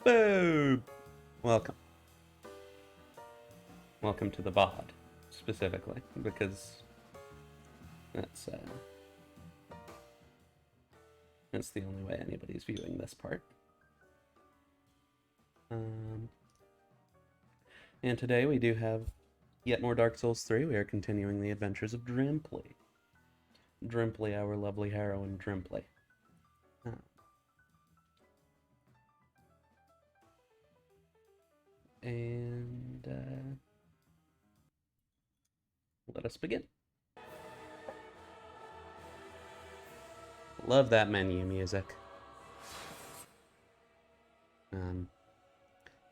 Boom! Welcome. Welcome to the VOD, specifically, because that's that's the only way anybody's viewing this part. And today we do have yet more Dark Souls 3. We are continuing the adventures of Drimpli. Drimpli, our lovely heroine, Drimpli. And let us begin. Love that menu music.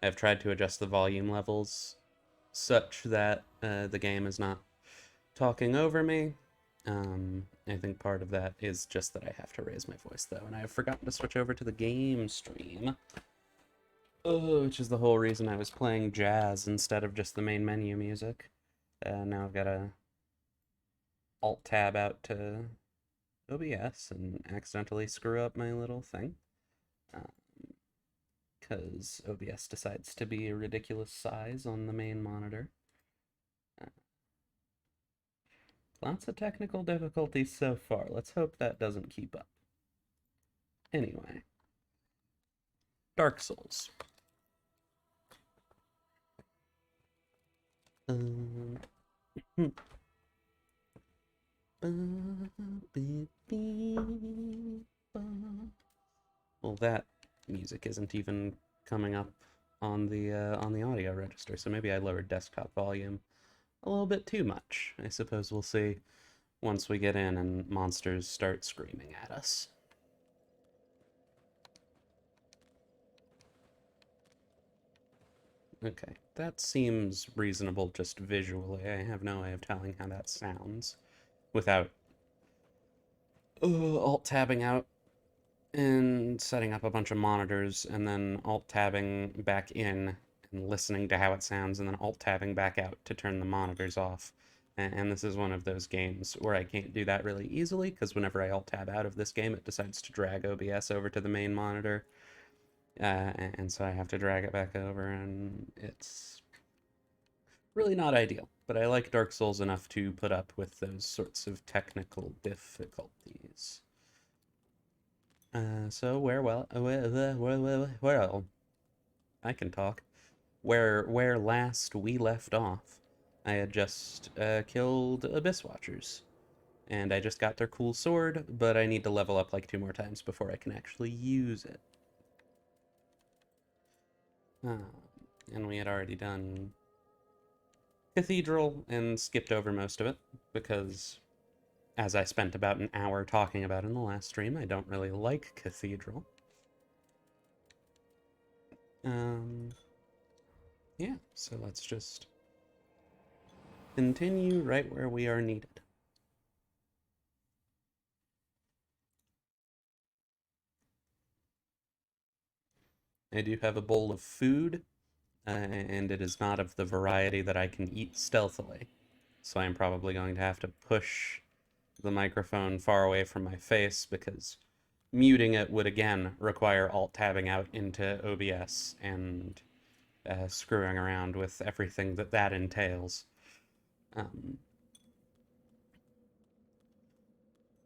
I've tried to adjust the volume levels such that the game is not talking over me. I think part of that is just that I have to raise my voice, though, and I have forgotten to switch over to the game stream. Which is the whole reason I was playing jazz instead of just the main menu music. Now I've got to Alt-Tab out to OBS and accidentally screw up my little thing. Because OBS decides to be a ridiculous size on the main monitor. Lots of technical difficulties so far. Let's hope that doesn't keep up. Anyway. Dark Souls. Well, that music isn't even coming up on the audio register, so maybe I lowered desktop volume a little bit too much. I suppose we'll see once we get in and monsters start screaming at us. Okay, that seems reasonable just visually. I have no way of telling how that sounds without alt-tabbing out and setting up a bunch of monitors and then alt-tabbing back in and listening to how it sounds and then alt-tabbing back out to turn the monitors off. And this is one of those games where I can't do that really easily because whenever I alt-tab out of this game, it decides to drag OBS over to the main monitor. And so I have to drag it back over, and it's really not ideal. But I like Dark Souls enough to put up with those sorts of technical difficulties. So well, I can talk. Where last we left off, I had just killed Abyss Watchers, and I just got their cool sword, but I need to level up like 2 more times before I can actually use it. And we had already done Cathedral and skipped over most of it because, as I spent about an hour talking about in the last stream, I don't really like Cathedral. Yeah, so let's just continue right where we are needed. I do have a bowl of food, and it is not of the variety that I can eat stealthily. So I'm probably going to have to push the microphone far away from my face because muting it would again require alt-tabbing out into OBS and screwing around with everything that entails.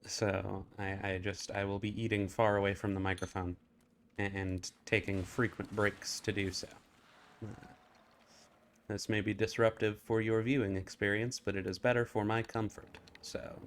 So I will be eating far away from the microphone and taking frequent breaks to do so. This may be disruptive for your viewing experience, but it is better for my comfort. So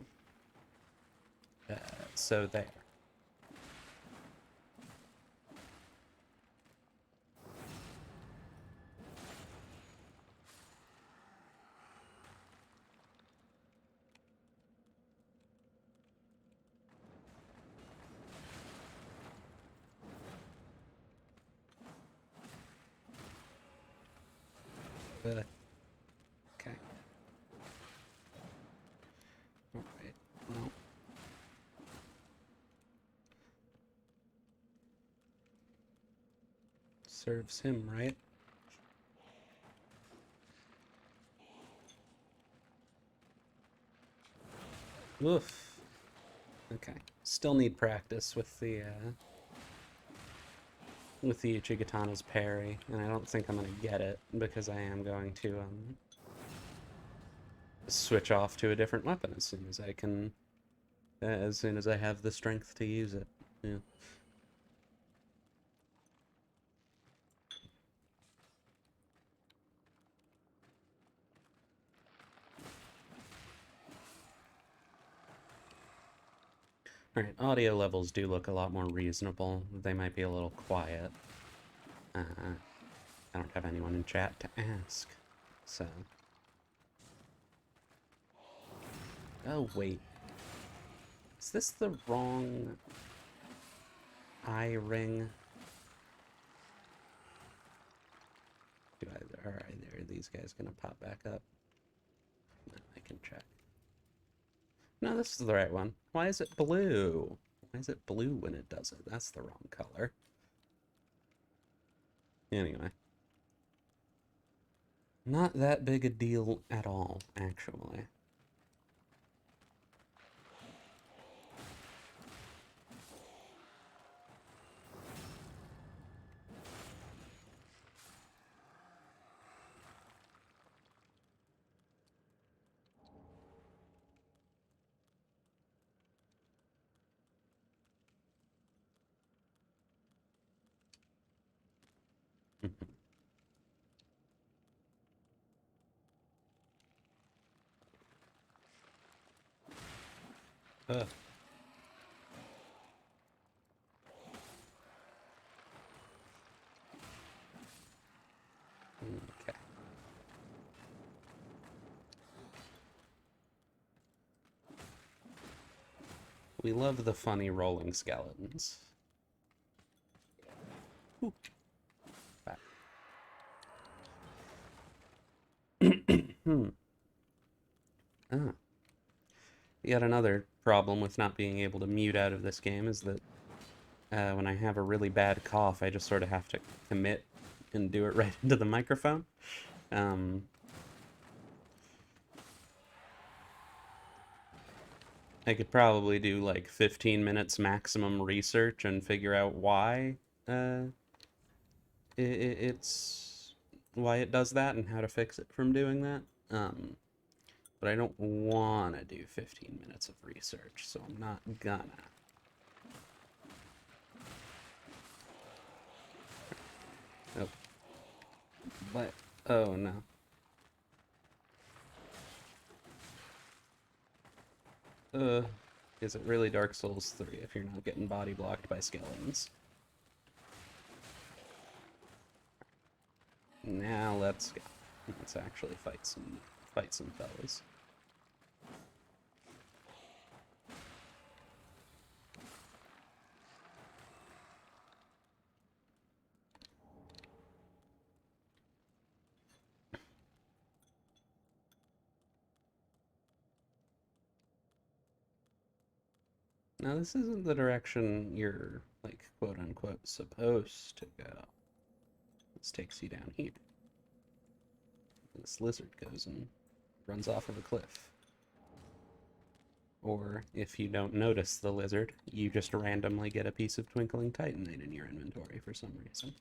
there. Okay. All right. Well. Serves him, right? Oof. Okay. Still need practice with the with the Uchigatana's parry, and I don't think I'm going to get it because I am going to switch off to a different weapon as soon as I can, as soon as I have the strength to use it. Yeah. Alright, audio levels do look a lot more reasonable. They might be a little quiet. I don't have anyone in chat to ask, so... Oh, wait. Is this the wrong eye ring? Are these guys gonna pop back up? No, I can check. No, this is the right one. Why is it blue? Why is it blue when it does it? That's the wrong color. Anyway. Not that big a deal at all, actually. Ugh. Okay. We love the funny rolling skeletons. Ooh. Back. Ah. Yet another problem with not being able to mute out of this game is that when I have a really bad cough, I just sort of have to commit and do it right into the microphone. I could probably do like 15 minutes maximum research and figure out why it's why it does that and how to fix it from doing that. But I don't want to do 15 minutes of research, so I'm not gonna. Oh. But, oh no. Is it really Dark Souls 3 if you're not getting body blocked by skeletons? Now let's go. Let's actually fight some fellas. Now this isn't the direction you're, like, quote unquote supposed to go. This takes you down here. This lizard goes and runs off of a cliff. Or, if you don't notice the lizard, you just randomly get a piece of twinkling titanite in your inventory for some reason.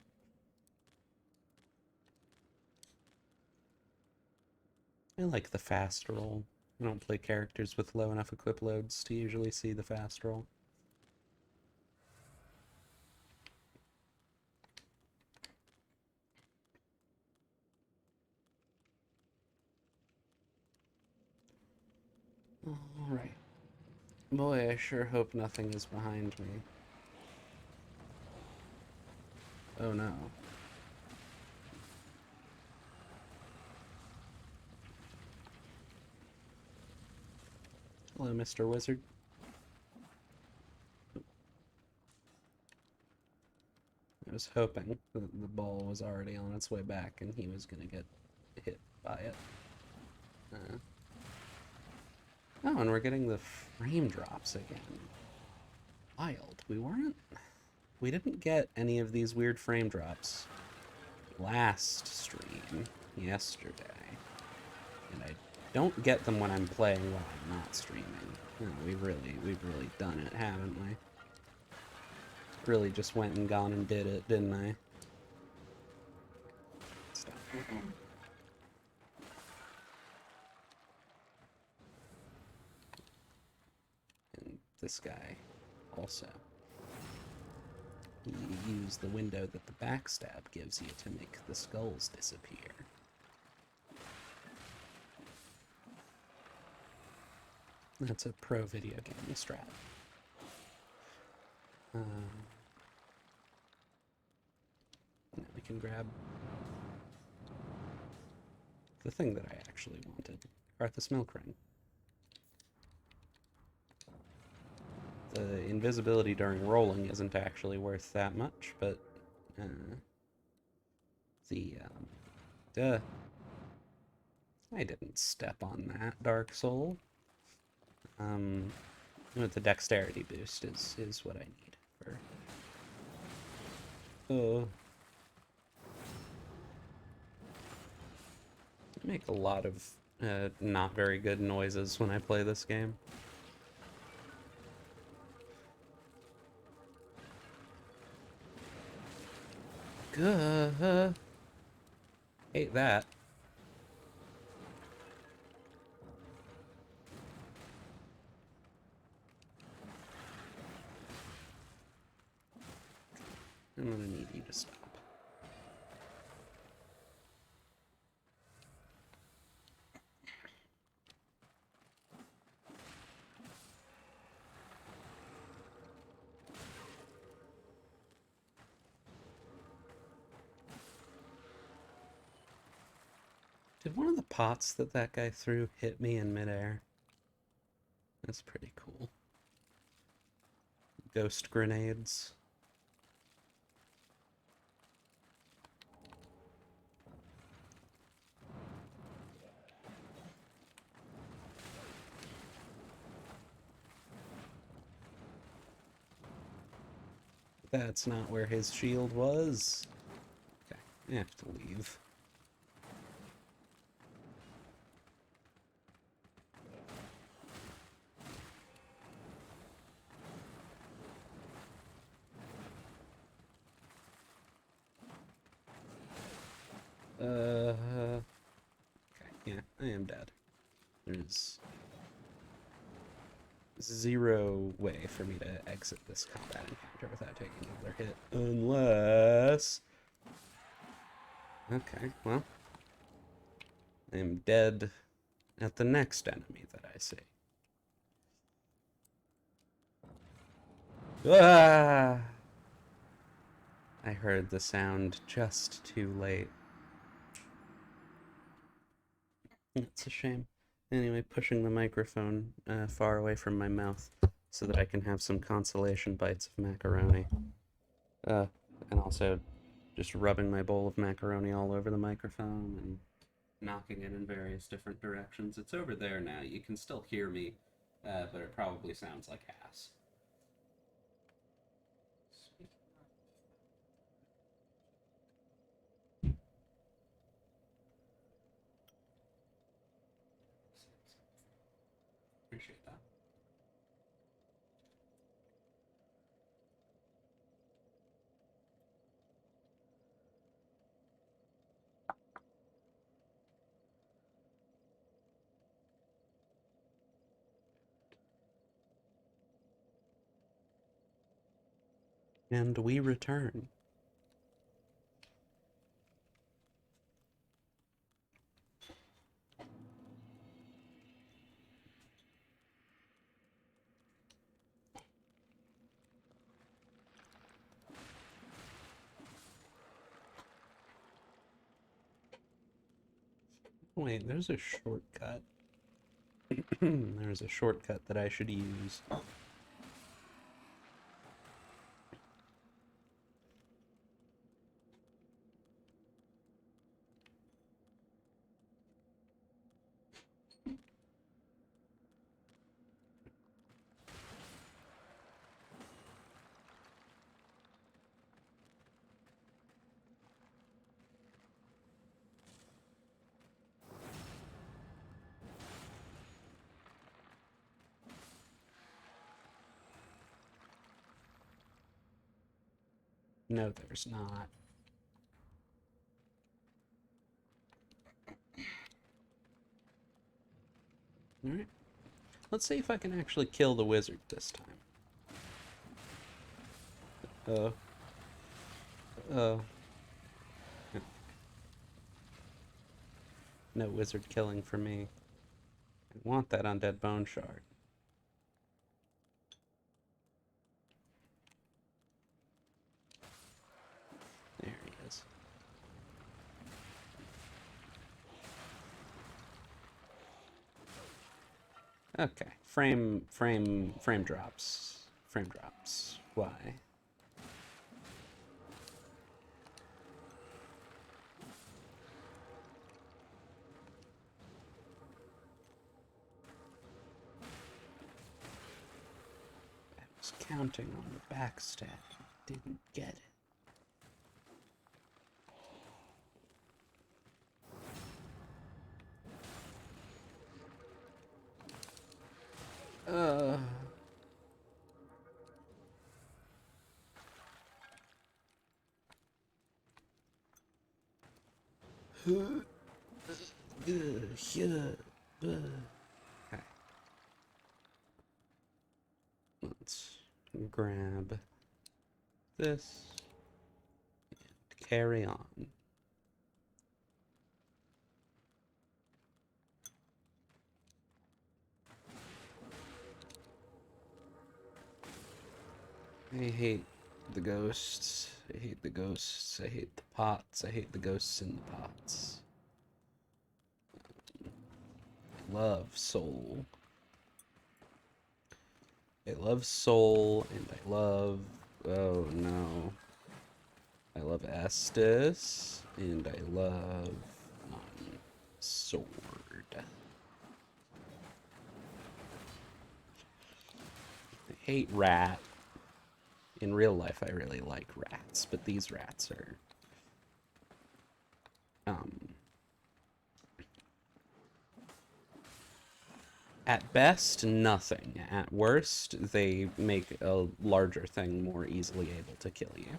I like the fast roll. I don't play characters with low enough equip loads to usually see the fast roll. Alright. Boy, I sure hope nothing is behind me. Oh no. Hello, Mr. Wizard. I was hoping that the ball was already on its way back and he was gonna get hit by it. Oh, and we're getting the frame drops again. Wild. We didn't get any of these weird frame drops last stream, yesterday. And I don't get them when I'm playing while I'm not streaming. Oh, we've really done it, haven't we? really just went and gone and did it, didn't I? Stop. And this guy also. You use the window that the backstab gives you to make the skulls disappear. That's a pro video game strat. Now we can grab the thing that I actually wanted, Arthas Milk Ring. The invisibility during rolling isn't actually worth that much, but I didn't step on that, Dark Soul. With the dexterity boost is what I need for. Oh. I make a lot of not very good noises when I play this game. Good. Hate that. I'm gonna need you to stop. Did one of the pots that guy threw hit me in midair? That's pretty cool. Ghost grenades. That's not where his shield was. Okay, I have to leave. Okay, yeah, I am dead. There's zero way for me to exit this combat encounter without taking another hit. Unless... Okay, well... I am dead at the next enemy that I see. Ah! I heard the sound just too late. It's a shame. Anyway, pushing the microphone far away from my mouth so that I can have some consolation bites of macaroni. And also just rubbing my bowl of macaroni all over the microphone and knocking it in various different directions. It's over there now. You can still hear me, but it probably sounds like ass. Appreciate that. And we return. Wait, there's a shortcut. There's a shortcut that I should use. No, there's not. Alright. Let's see if I can actually kill the wizard this time. Oh. Oh. No wizard killing for me. I want that undead bone shard. There he is. Okay. Frame drops. Frame drops. Why? I was counting on the backstab. Didn't get it. Uh. Okay. Let's grab this and carry on. I hate the ghosts. I hate the ghosts. I hate the pots. I hate the ghosts in the pots. I love soul. I love soul, and I love... Oh, no. I love Estus, and I love sword. I hate rat. In real life, I really like rats, but these rats are... At best, nothing. At worst, they make a larger thing more easily able to kill you.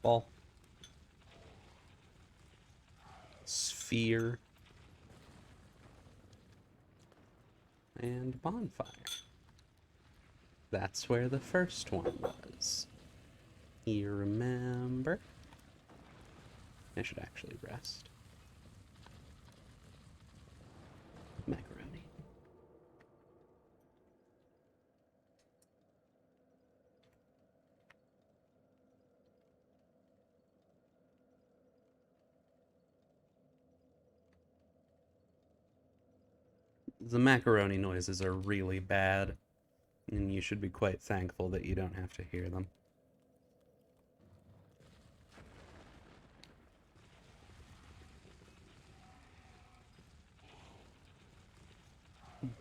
Ball. Sphere. And bonfire. That's where the first one was. You remember? I should actually rest. Macaroni. The macaroni noises are really bad, and you should be quite thankful that you don't have to hear them.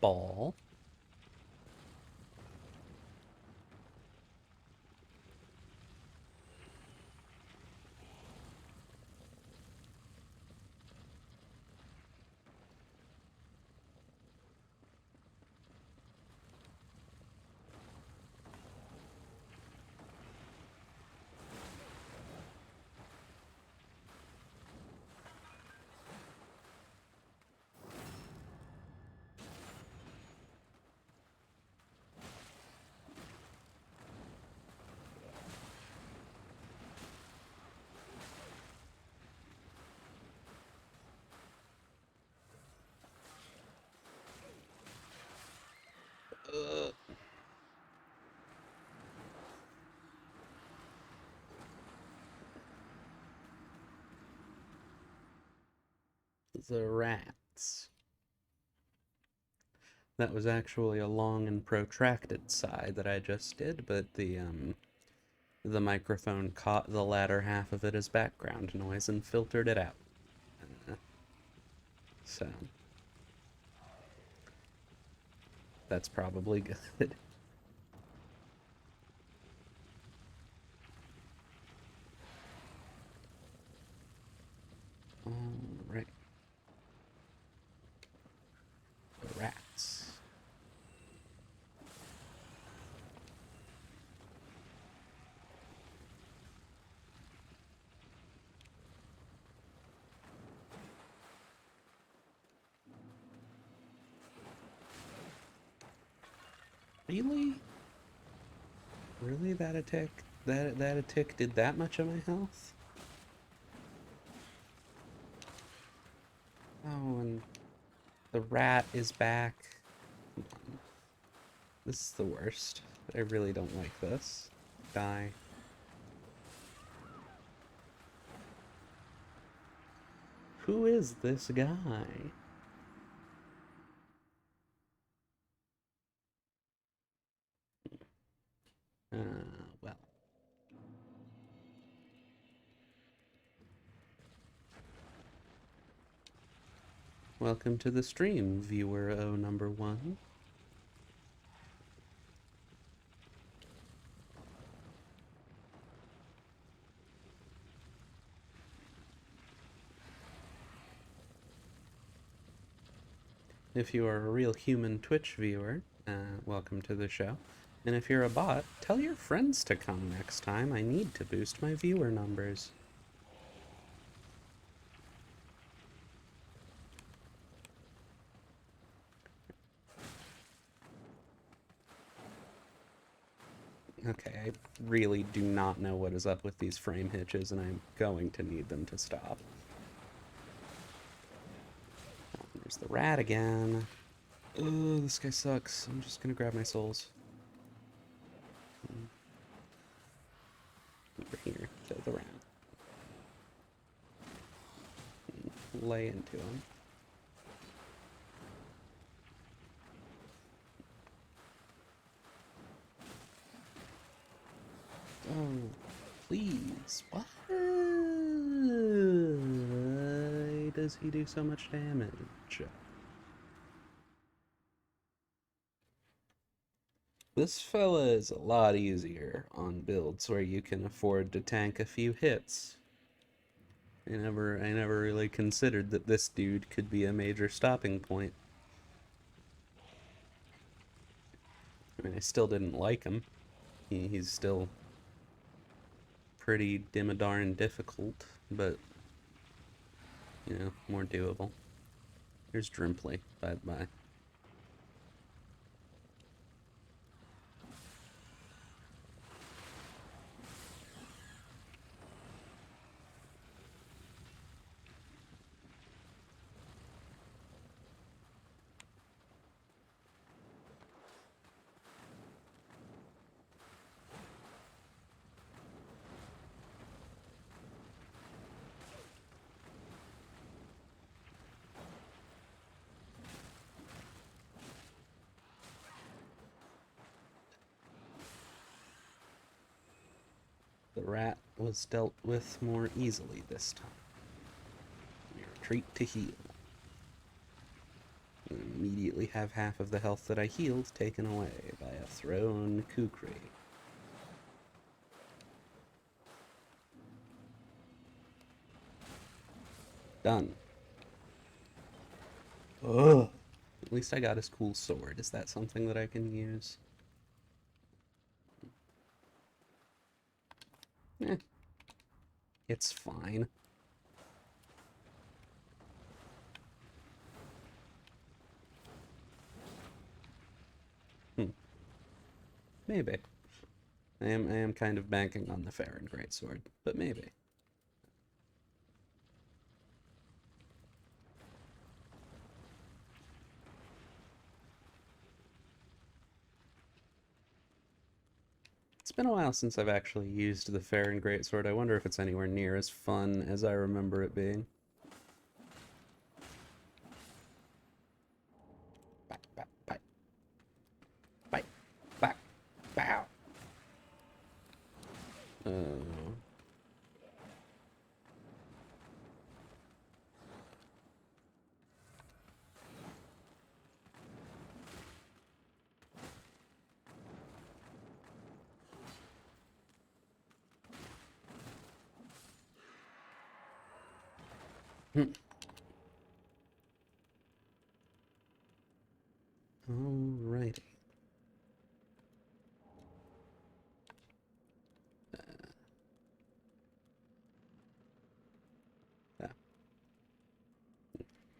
Ball. The rats. That was actually a long and protracted sigh that I just did, but the microphone caught the latter half of it as background noise and filtered it out. So that's probably good. rats. Really? Really? That attack? That attack did that much of my health? Oh, and the rat is back. Come on. This is the worst. I really don't like this. Die. Who is this guy? Well. Welcome to the stream, viewer O number 1. If you are a real human Twitch viewer, welcome to the show. And if you're a bot, tell your friends to come next time. I need to boost my viewer numbers. Okay, I really do not know what is up with these frame hitches, and I'm going to need them to stop. Oh, there's the rat again. Oh, this guy sucks. I'm just gonna grab my souls. Over here, kill the rat. Lay into him. Oh, please. Why does he do so much damage? This fella is a lot easier on builds where you can afford to tank a few hits. I never really considered that this dude could be a major stopping point. I mean, I still didn't like him. He's still pretty dimmadarn difficult, but, you know, more doable. Here's Drimpli. Bye-bye. The rat was dealt with more easily this time. We retreat to heal. And immediately have half of the health that I healed taken away by a thrown kukri. Done. Ugh. At least I got his cool sword. Is that something that I can use? Eh. It's fine. Maybe. I am kind of banking on the Farron Greatsword, but maybe. It's been a while since I've actually used the Farron Greatsword. I wonder if it's anywhere near as fun as I remember it being. Bite, bite, bite. Bite, bite, bow. Oh. Alrighty.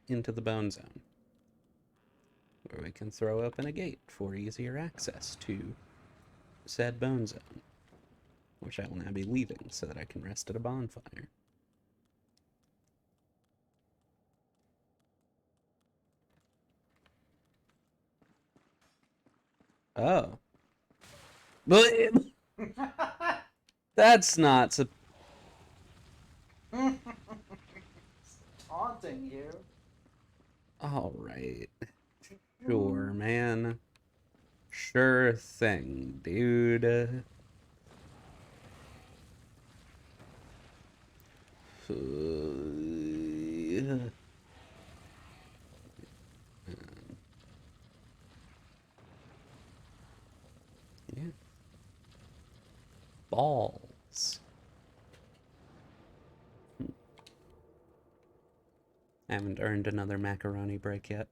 Into the bone zone, where we can throw open a gate for easier access to said bone zone, which I will now be leaving so that I can rest at a bonfire. Oh. That's not so. Taunting you. Alright. Sure, man. Sure thing, dude. Yeah. Balls. I haven't earned another macaroni break yet.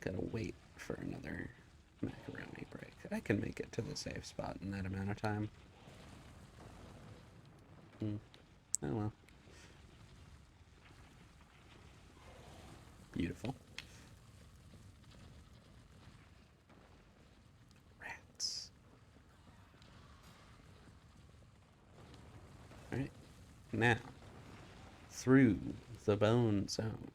Gotta wait for another macaroni break. I can make it to the safe spot in that amount of time. Oh well. Beautiful. Rats. Alright. Now, through the bone zone.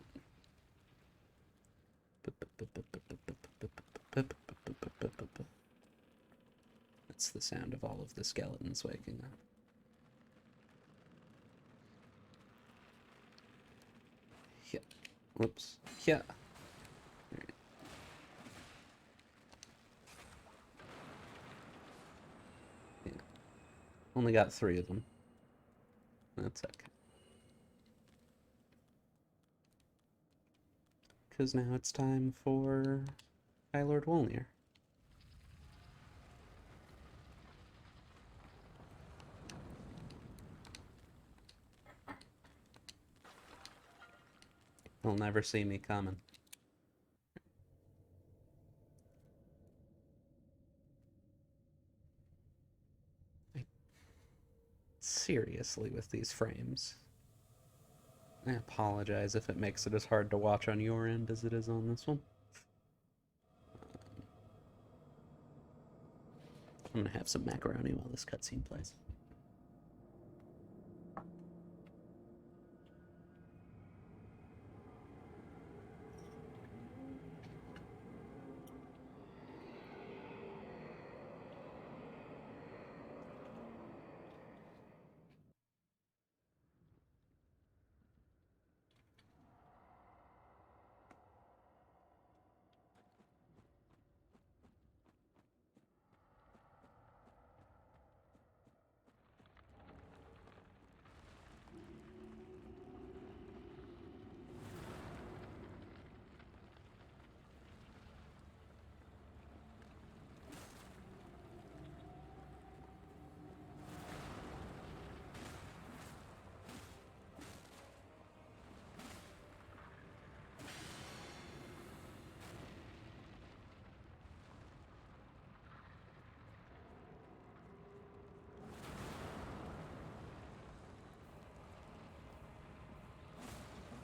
That's the sound of all of the skeletons waking up. Yeah. Whoops. Yeah. Right. Yeah. Only got 3 of them. That's okay. Because now it's time for High Lord Wolnir. He'll never see me coming. Seriously, with these frames. I apologize if it makes it as hard to watch on your end as it is on this one. I'm gonna have some macaroni while this cutscene plays.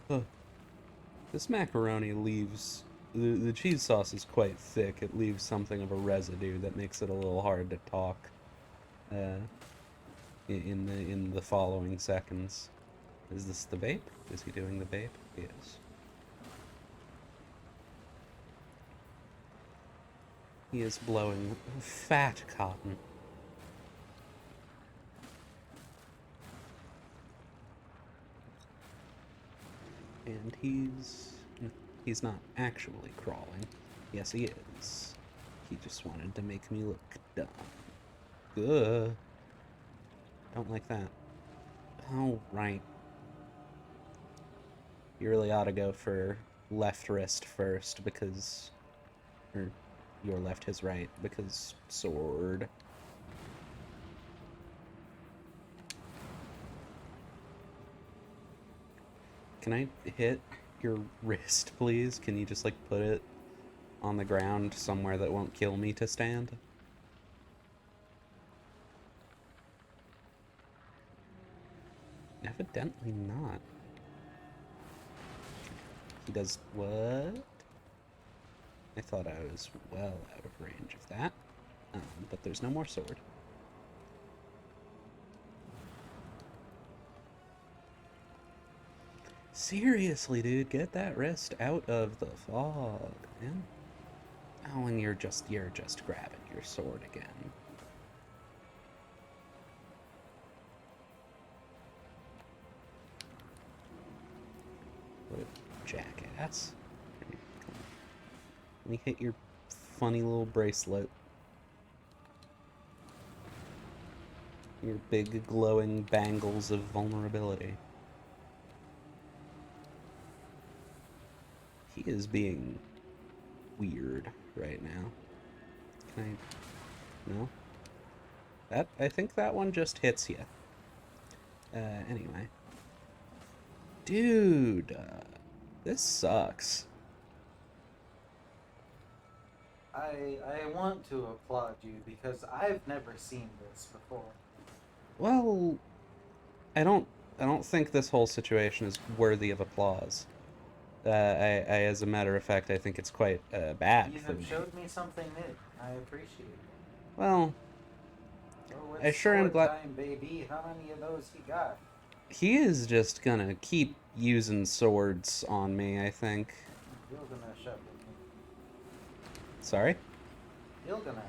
Huh. This macaroni leaves... The cheese sauce is quite thick. It leaves something of a residue that makes it a little hard to talk in the following seconds. Is this the vape? Is he doing the vape? He is. He is blowing fat cotton. And he's not actually crawling. Yes, he is. He just wanted to make me look dumb. Ugh. Don't like that. Oh, right. You really ought to go for left wrist first because... Or your left, his right, because sword. Can I hit your wrist, please? Can you just, like, put it on the ground somewhere that won't kill me to stand? Evidently not. He does what? I thought I was well out of range of that. But there's no more sword. Seriously, dude, get that wrist out of the fog, man. Oh, and you're just grabbing your sword again. What a jackass. Let me hit your funny little bracelet. Your big glowing bangles of vulnerability. He is being weird right now. Can I... No? I think that one just hits you. Anyway. Dude, this sucks. I want to applaud you because I've never seen this before. Well, I don't I don't think this whole situation is worthy of applause. As a matter of fact, I think it's quite bad You for have me. showed me something new. I appreciate it. Well, Oh, I it's sure am sword glad time, baby. How many of those you got? he is just gonna keep using swords on me, I think. Gilgamesh up with me. Sorry? Gilgamesh.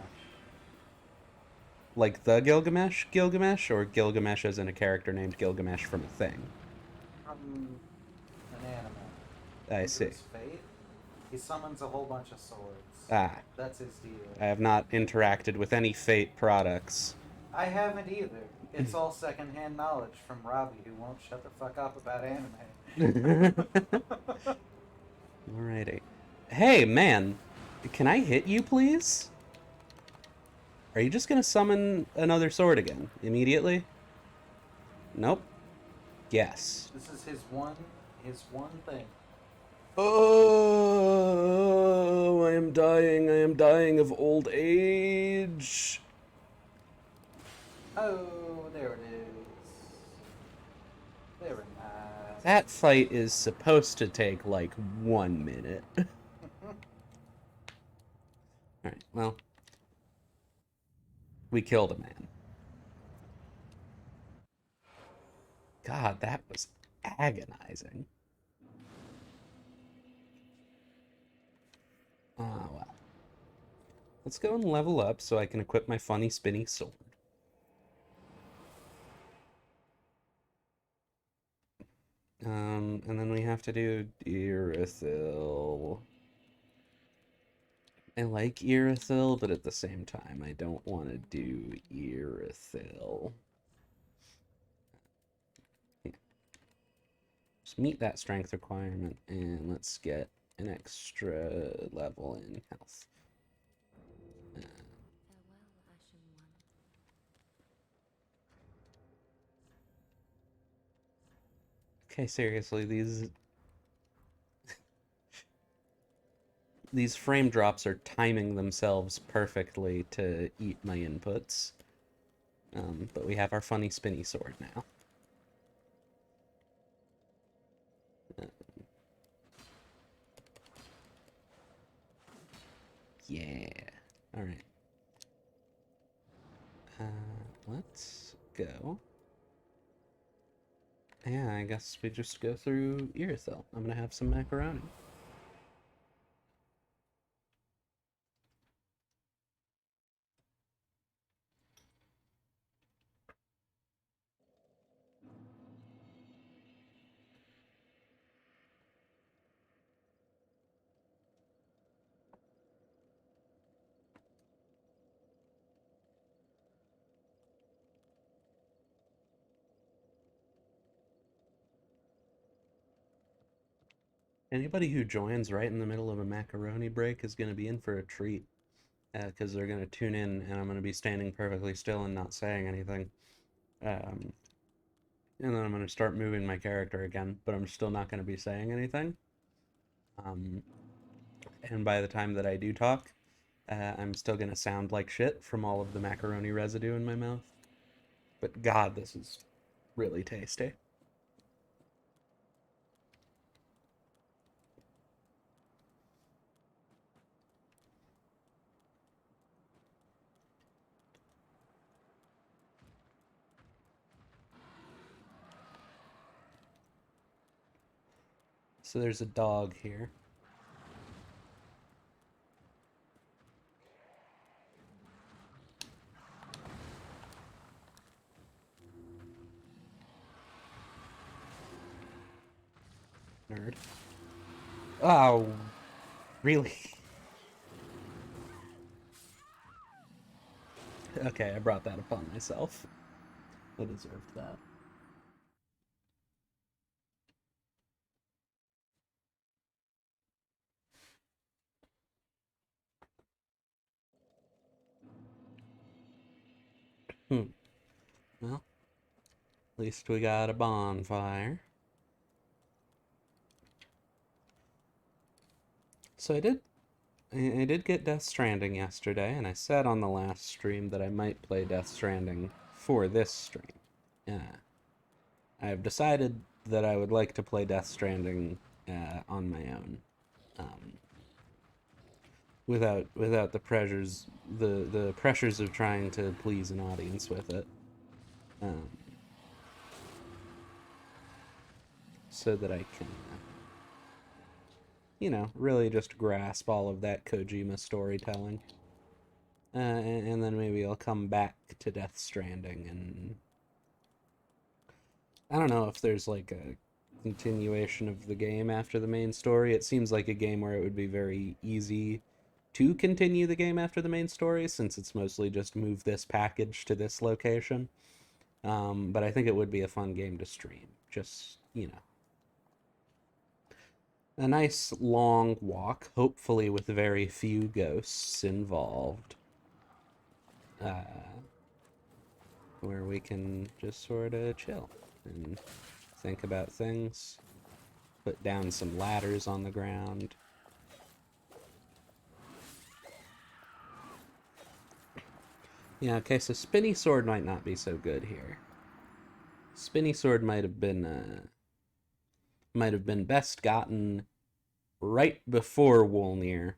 Like the Gilgamesh? Gilgamesh? Or Gilgamesh as in a character named Gilgamesh from a thing? From an anime. I Under see. his fate, he summons a whole bunch of swords. Ah, That's his deal. I have not interacted with any Fate products. I haven't either. It's all secondhand knowledge from Robbie, who won't shut the fuck up about anime. Alrighty. Hey, man, can I hit you, please? Are you just gonna summon another sword again immediately? Nope. Yes. This is his one thing. Oh, I am dying. I am dying of old age. Oh, there it is. Very nice. That fight is supposed to take like 1 minute. Alright, well, we killed a man. God, that was agonizing. Oh, well. Let's go and level up so I can equip my funny spinny sword. And then we have to do Irithyll. I like Irithyll, but at the same time, I don't want to do Irithyll. Yeah. Just meet that strength requirement, and let's get an extra level in health. Okay, seriously, these frame drops are timing themselves perfectly to eat my inputs. But we have our funny spinny sword now. Yeah. All right. Let's go. Yeah, I guess we just go through Irithyll. I'm gonna have some macaroni. Anybody who joins right in the middle of a macaroni break is gonna be in for a treat. Because they're gonna tune in and I'm gonna be standing perfectly still and not saying anything. And then I'm gonna start moving my character again, but I'm still not gonna be saying anything. Um, and by the time that I do talk, I'm still gonna sound like shit from all of the macaroni residue in my mouth. But God, this is really tasty. So there's a dog here. Nerd. Oh, really? Okay, I brought that upon myself. I deserved that. Hmm. Well, at least we got a bonfire. So I did get Death Stranding yesterday, and I said on the last stream that I might play Death Stranding for this stream. Yeah. I have decided that I would like to play Death Stranding on my own, um, without the pressures of trying to please an audience with it, um, so that I can, really just grasp all of that Kojima storytelling. And then maybe I'll come back to Death Stranding, and I don't know if there's like a continuation of the game after the main story. It seems like a game where it would be very easy to continue the game after the main story, since it's mostly just move this package to this location. But I think it would be a fun game to stream. Just, a nice long walk, hopefully with very few ghosts involved, uh, where we can just sort of chill and think about things, put down some ladders on the ground. Yeah, okay, so Spinny Sword might not be so good here. Spinny Sword might have been best gotten right before Wolnir,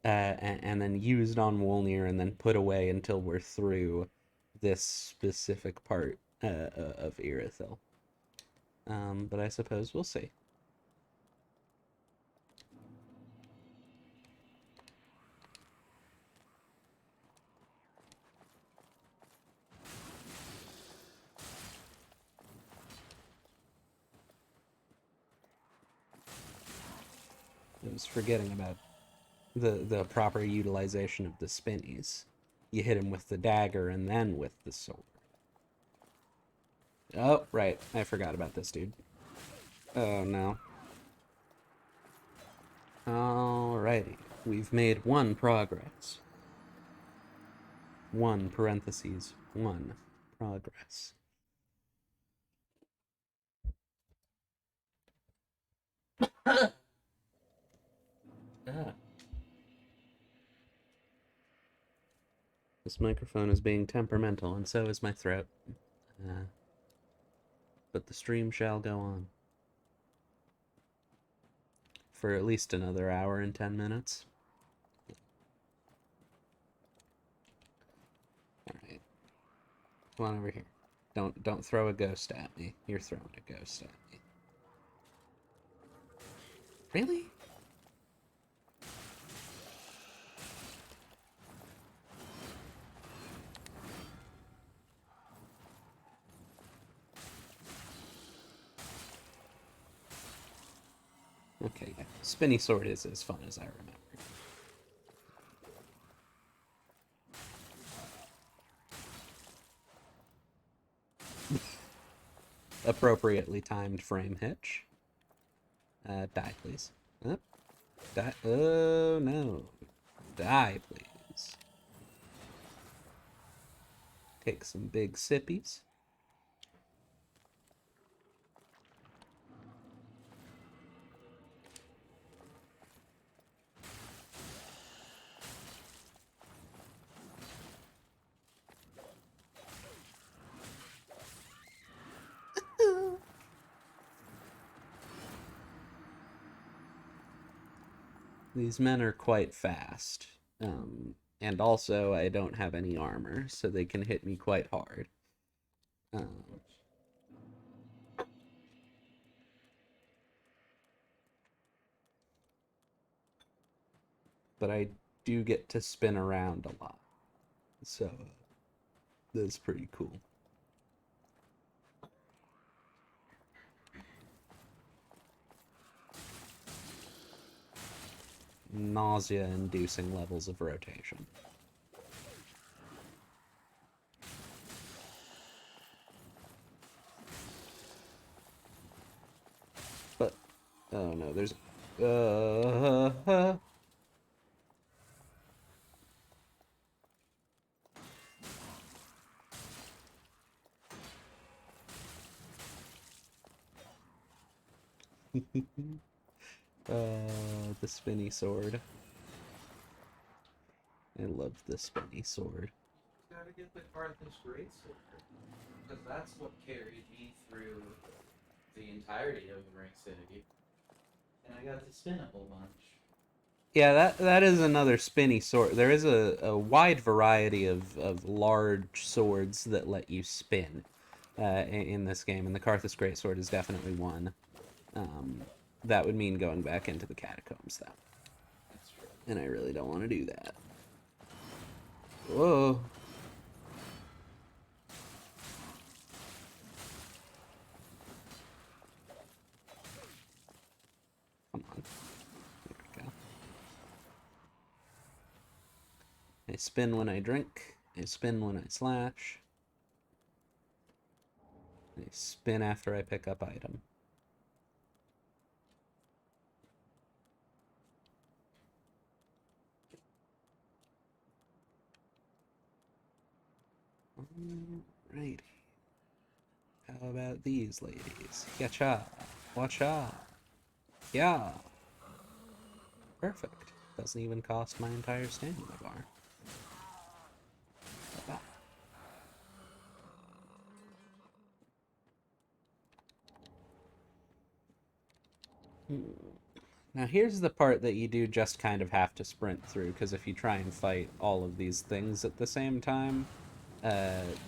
and then used on Wolnir and then put away until we're through this specific part of Irithyll. But I suppose we'll see. I was forgetting about the proper utilization of the spinnies. You hit him with the dagger and then with the sword. Oh, right. I forgot about this dude. Oh, no. Alrighty. We've made one progress. One parentheses. One progress. Ah. This microphone is being temperamental, and so is my throat. But the stream shall go on for at least another hour and 10 minutes. Alright. Come on over here. Don't throw a ghost at me. You're throwing a ghost at me. Really? Okay, yeah. Spinny sword is as fun as I remember. Appropriately timed frame hitch. Die, please. Die. Oh, no. Die, please. Take some big sippies. These men are quite fast. And also I don't have any armor, so they can hit me quite hard. Um, but I do get to spin around a lot, so that's pretty cool. Nausea-inducing levels of rotation. But oh no, there's the spinny sword. I love the spinny sword. Gotta get the Carthage Great Sword. Because that's what carried me through the entirety of Ring City. And I got to spin a whole bunch. Yeah, that is another spinny sword. There is a wide variety of large swords that let you spin in this game, and the Karthus Greatsword is definitely one. That would mean going back into the catacombs, though. That's true. And I really don't want to do that. Whoa. Come on. There we go. I spin when I drink. I spin when I slash. I spin after I pick up item. Alrighty. How about these ladies? Yacha. Watcha. Yeah. Perfect. Doesn't even cost my entire stamina bar. Now here's the part that you do just kind of have to sprint through, because if you try and fight all of these things at the same time,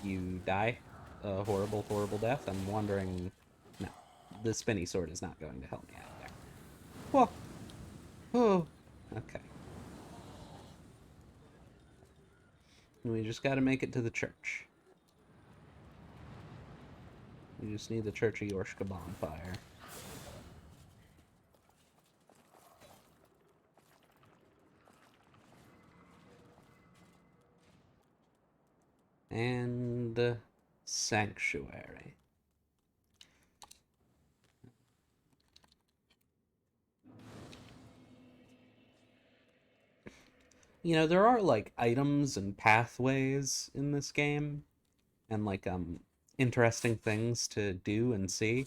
you die a horrible, horrible death. I'm wondering... No, the spinny sword is not going to help me out there. Whoa! Oh! Okay. We just gotta make it to the church. We just need the Church of Yorshka bonfire. And... Sanctuary. You know, there are, like, items and pathways in this game, and, like, interesting things to do and see.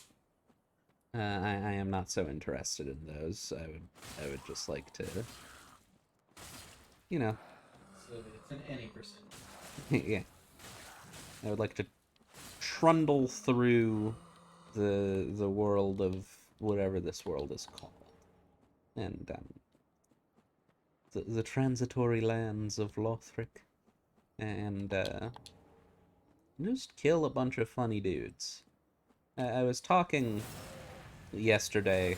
I am not so interested in those. I would just like to, you know, So it's an any percent. yeah. I would like to trundle through the world of whatever this world is called, and the transitory lands of Lothric, and just kill a bunch of funny dudes. I was talking yesterday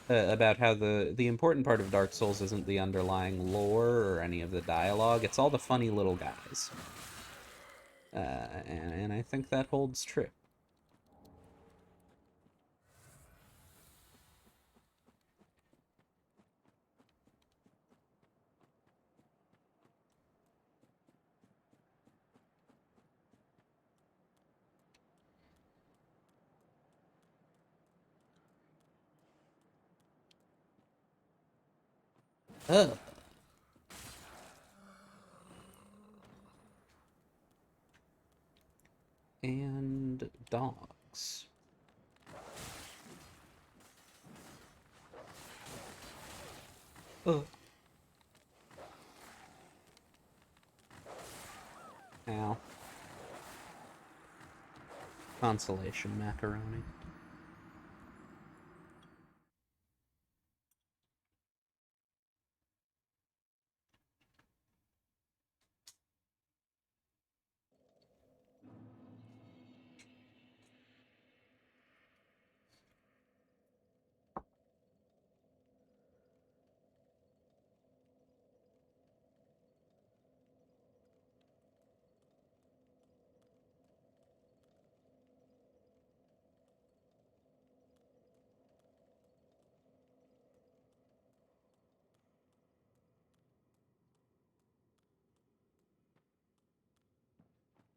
about how the important part of Dark Souls isn't the underlying lore or any of the dialogue. It's all the funny little guys. And I think that holds true. Ugh. And dogs. Ugh. Ow. Consolation macaroni.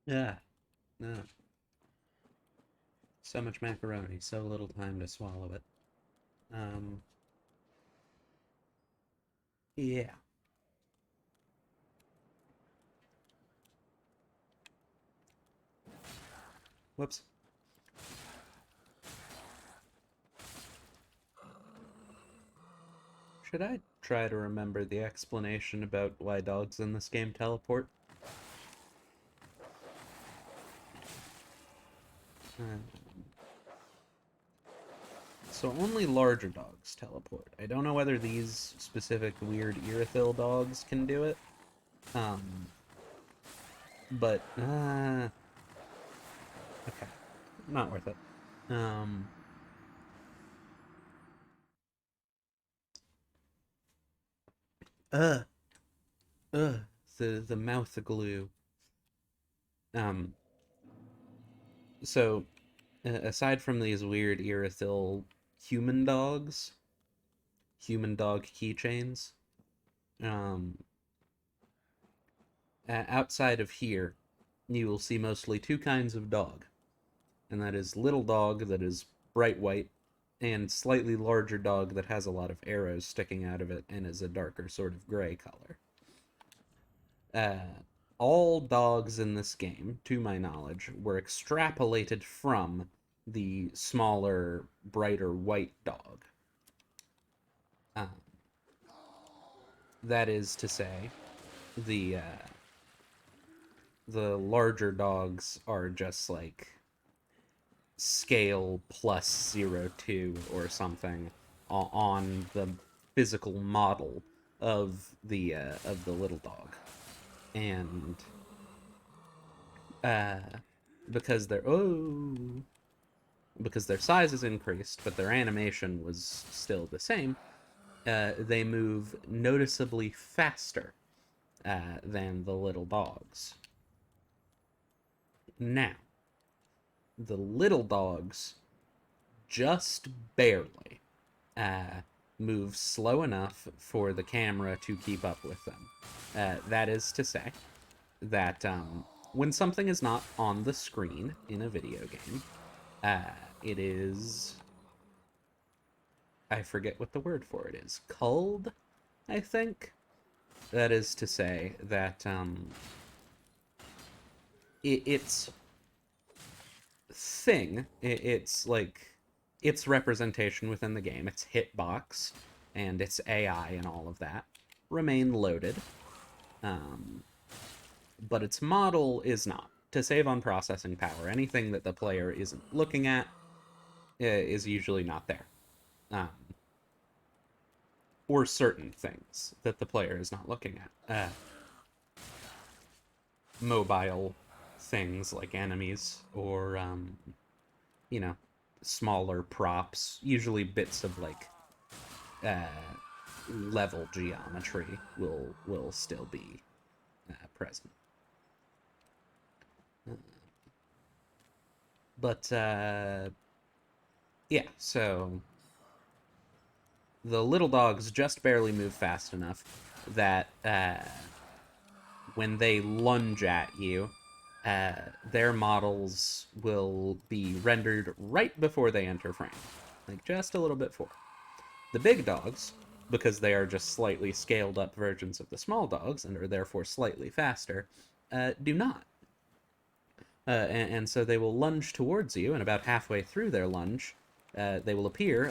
Yeah. No. So much macaroni, so little time to swallow it. Um, yeah. Whoops. Should I try to remember the explanation about why dogs in this game teleport? Uh, so only larger dogs teleport. I don't know whether these specific weird Irithyll dogs can do it. Um, but okay, not worth it. Um, uh, the mouth glue. Um, so aside from these weird Irithyll human dogs, human dog keychains, um, outside of here, you will see mostly two kinds of dog, and that is little dog that is bright white, and slightly larger dog that has a lot of arrows sticking out of it and is a darker sort of gray color. Uh, all dogs in this game, to my knowledge, were extrapolated from the smaller, brighter white dog. Uh, that is to say, the larger dogs are just like scale plus 0.2 or something on the physical model of the little dog, and uh, because they're because their size is increased, but their animation was still the same. They move noticeably faster than the little dogs. Now, the little dogs just barely uh, move slow enough for the camera to keep up with them. That is to say, that when something is not on the screen in a video game, uh, it is. I forget what the word for it is. Culled, I think. That is to say that its thing, it's like its representation within the game, its hitbox and its AI and all of that remain loaded, um, but its model is not. To save on processing power, anything that the player isn't looking at is usually not there. Um, or certain things that the player is not looking at. Mobile things like enemies or, you know, smaller props, usually bits of like uh, level geometry will still be present. But yeah, so the little dogs just barely move fast enough that when they lunge at you, their models will be rendered right before they enter frame, like just a little bit before. The big dogs, because they are just slightly scaled up versions of the small dogs and are therefore slightly faster, do not. And so they will lunge towards you, and about halfway through their lunge, they will appear.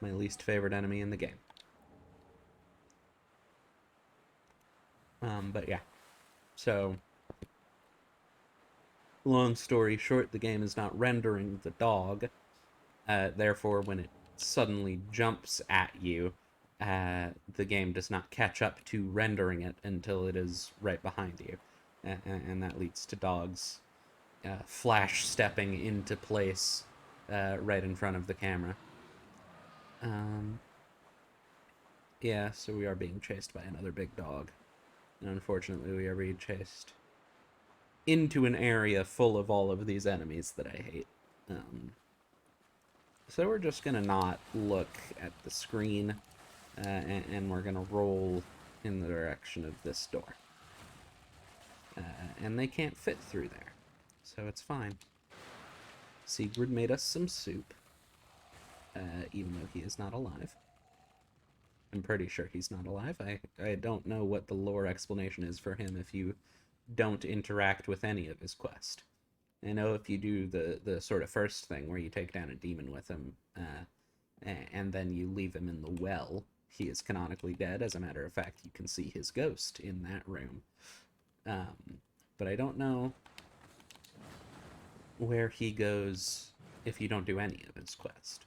My least favorite enemy in the game. But yeah. So, long story short, the game is not rendering the dog. Therefore, when it suddenly jumps at you, the game does not catch up to rendering it until it is right behind you. And that leads to dogs flash stepping into place right in front of the camera. Um, yeah, so we are being chased by another big dog. And unfortunately, we are being chased into an area full of all of these enemies that I hate. So we're just gonna not look at the screen, and we're gonna roll in the direction of this door. And they can't fit through there. So it's fine. Sigurd made us some soup, even though he is not alive. I'm pretty sure he's not alive. I don't know what the lore explanation is for him if you don't interact with any of his quest. I know if you do the sort of first thing where you take down a demon with him, and then you leave him in the well, he is canonically dead. As a matter of fact, you can see his ghost in that room. But I don't know where he goes if you don't do any of his quest.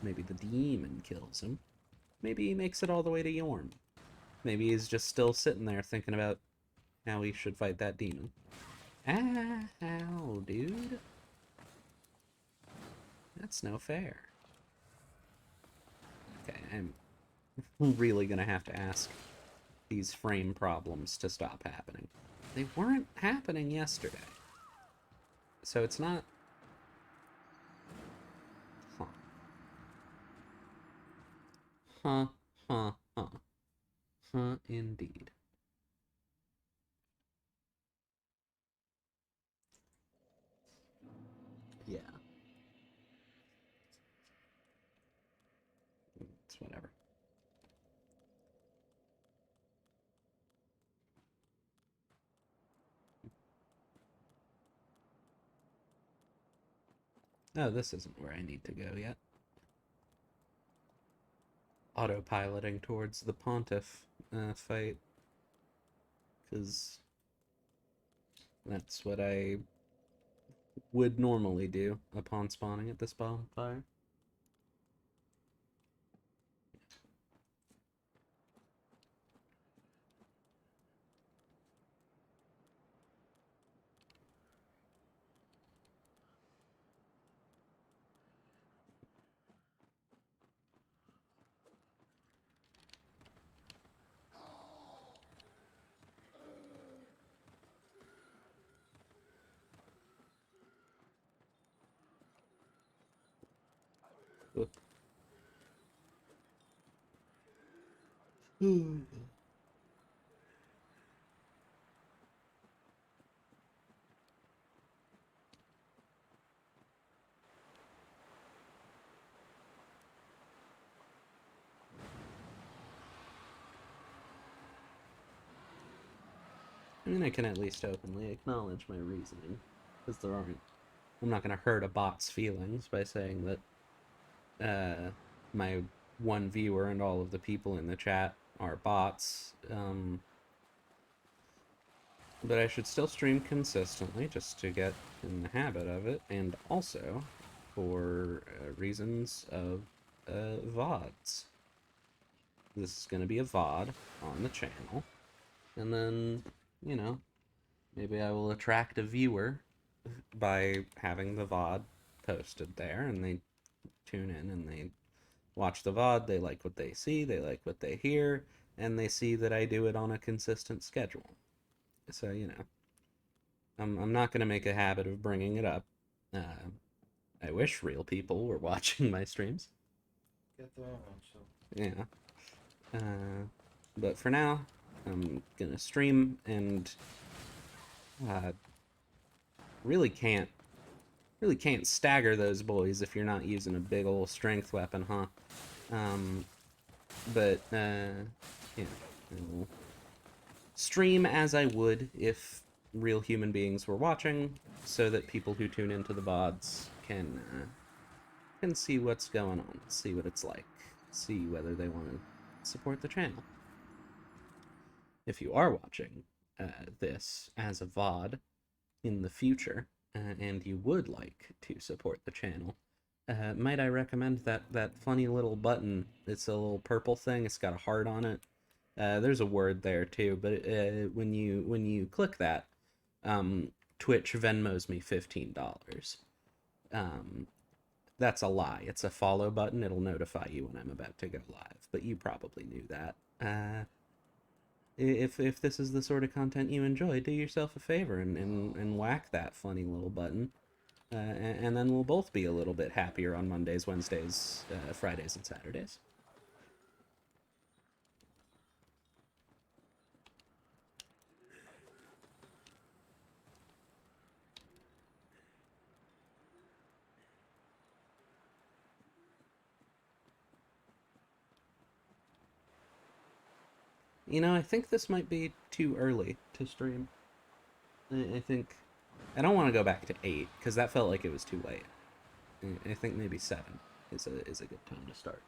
Maybe the demon kills him. Maybe he makes it all the way to Yorm. Maybe he's just still sitting there thinking about how he should fight that demon. Ow, dude. That's no fair. Okay, I'm really gonna have to ask these frame problems to stop happening. They weren't happening yesterday. So it's not... Huh. Huh, huh, huh. Huh, indeed. Yeah. It's whatever. Oh, this isn't where I need to go yet. Autopiloting towards the Pontiff fight. Because that's what I would normally do upon spawning at this bonfire. I mean, I can at least openly acknowledge my reasoning, because there aren't... I'm not going to hurt a bot's feelings by saying that my one viewer and all of the people in the chat are bots. But I should still stream consistently just to get in the habit of it, and also for reasons of VODs. This is going to be a VOD on the channel, and then, you know, maybe I will attract a viewer by having the VOD posted there, and they tune in and they watch the VOD, they like what they see, they like what they hear, and they see that I do it on a consistent schedule. So, you know, I'm not going to make a habit of bringing it up. I wish real people were watching my streams. Get there eventually. Yeah. But for now, I'm going to stream and really can't stagger those boys if you're not using a big old strength weapon, huh? But you know, stream as I would if real human beings were watching, so that people who tune into the VODs can see what's going on, see what it's like, see whether they want to support the channel. If you are watching this as a VOD in the future, and you would like to support the channel, might I recommend that funny little button? It's a little purple thing. It's got a heart on it. There's a word there too, but when you click that, Twitch Venmos me $15. That's a lie. It's a follow button. It'll notify you when I'm about to go live, but you probably knew that. If this is the sort of content you enjoy, do yourself a favor and whack that funny little button, and then we'll both be a little bit happier on Mondays, Wednesdays, Fridays, and Saturdays. You know, I think this might be too early to stream. I think I don't want to go back to 8 because that felt like it was too late. I think maybe 7 is a good time to start.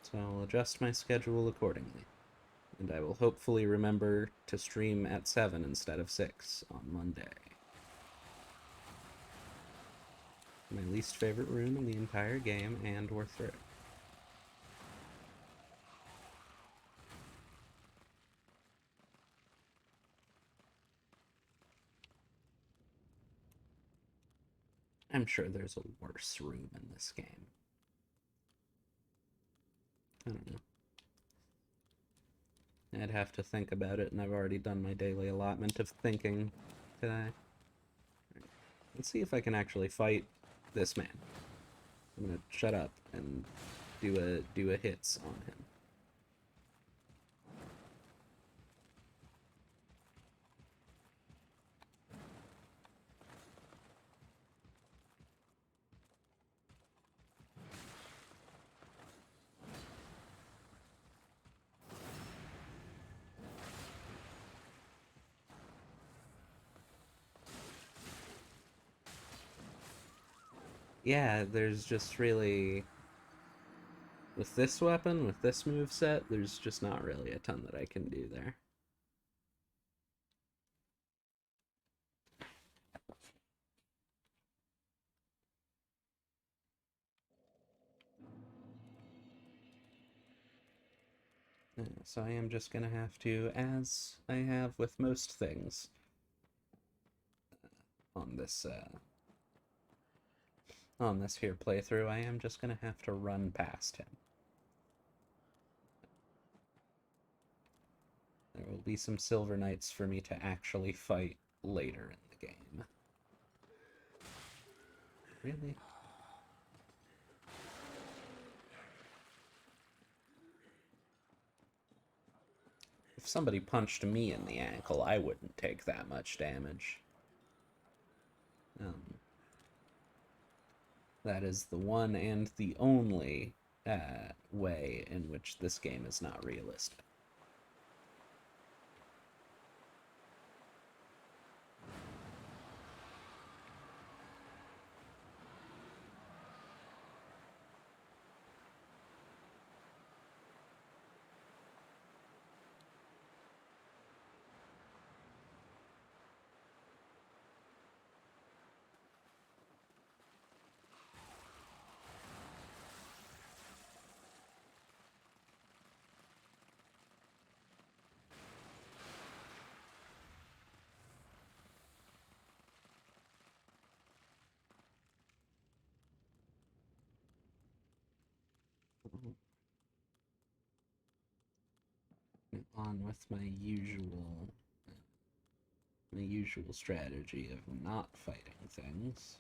So I'll adjust my schedule accordingly, and I will hopefully remember to stream at 7 instead of 6 on Monday. My least favorite room in the entire game, and we're through. I'm sure there's a worse room in this game. I don't know. I'd have to think about it, and I've already done my daily allotment of thinking today. Let's see if I can actually fight this man. I'm gonna shut up and do a hits on him. Yeah, there's just really with this weapon, with this move set, there's just not really a ton that I can do there. So I am just gonna have to, as I have with most things on this here playthrough, I am just gonna have to run past him. There will be some Silver Knights for me to actually fight later in the game. Really? If somebody punched me in the ankle, I wouldn't take that much damage. That is the one and the only way in which this game is not realistic. On with my usual strategy of not fighting things.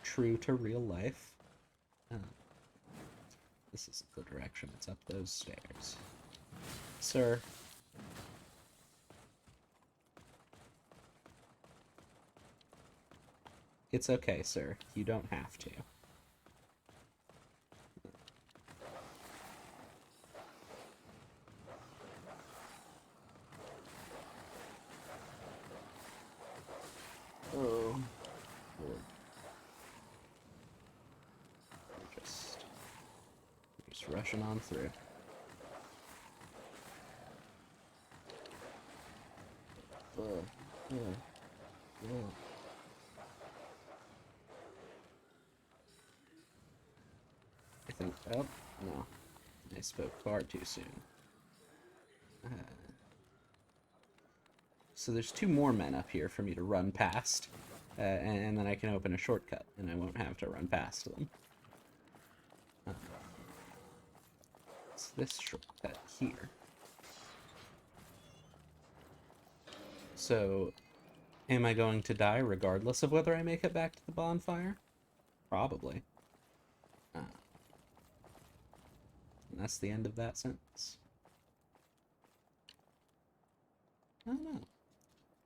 True to real life. This isn't the direction, it's up those stairs. Sir. It's okay, sir. You don't have to. Oh. Lord. Just rushing on through. Uh. I think. Oh, no. I spoke far too soon. So there's 2 more men up here for me to run past. And then I can open a shortcut, and I won't have to run past them. It's this shortcut here. So, am I going to die regardless of whether I make it back to the bonfire? Probably. And that's the end of that sentence. I don't know.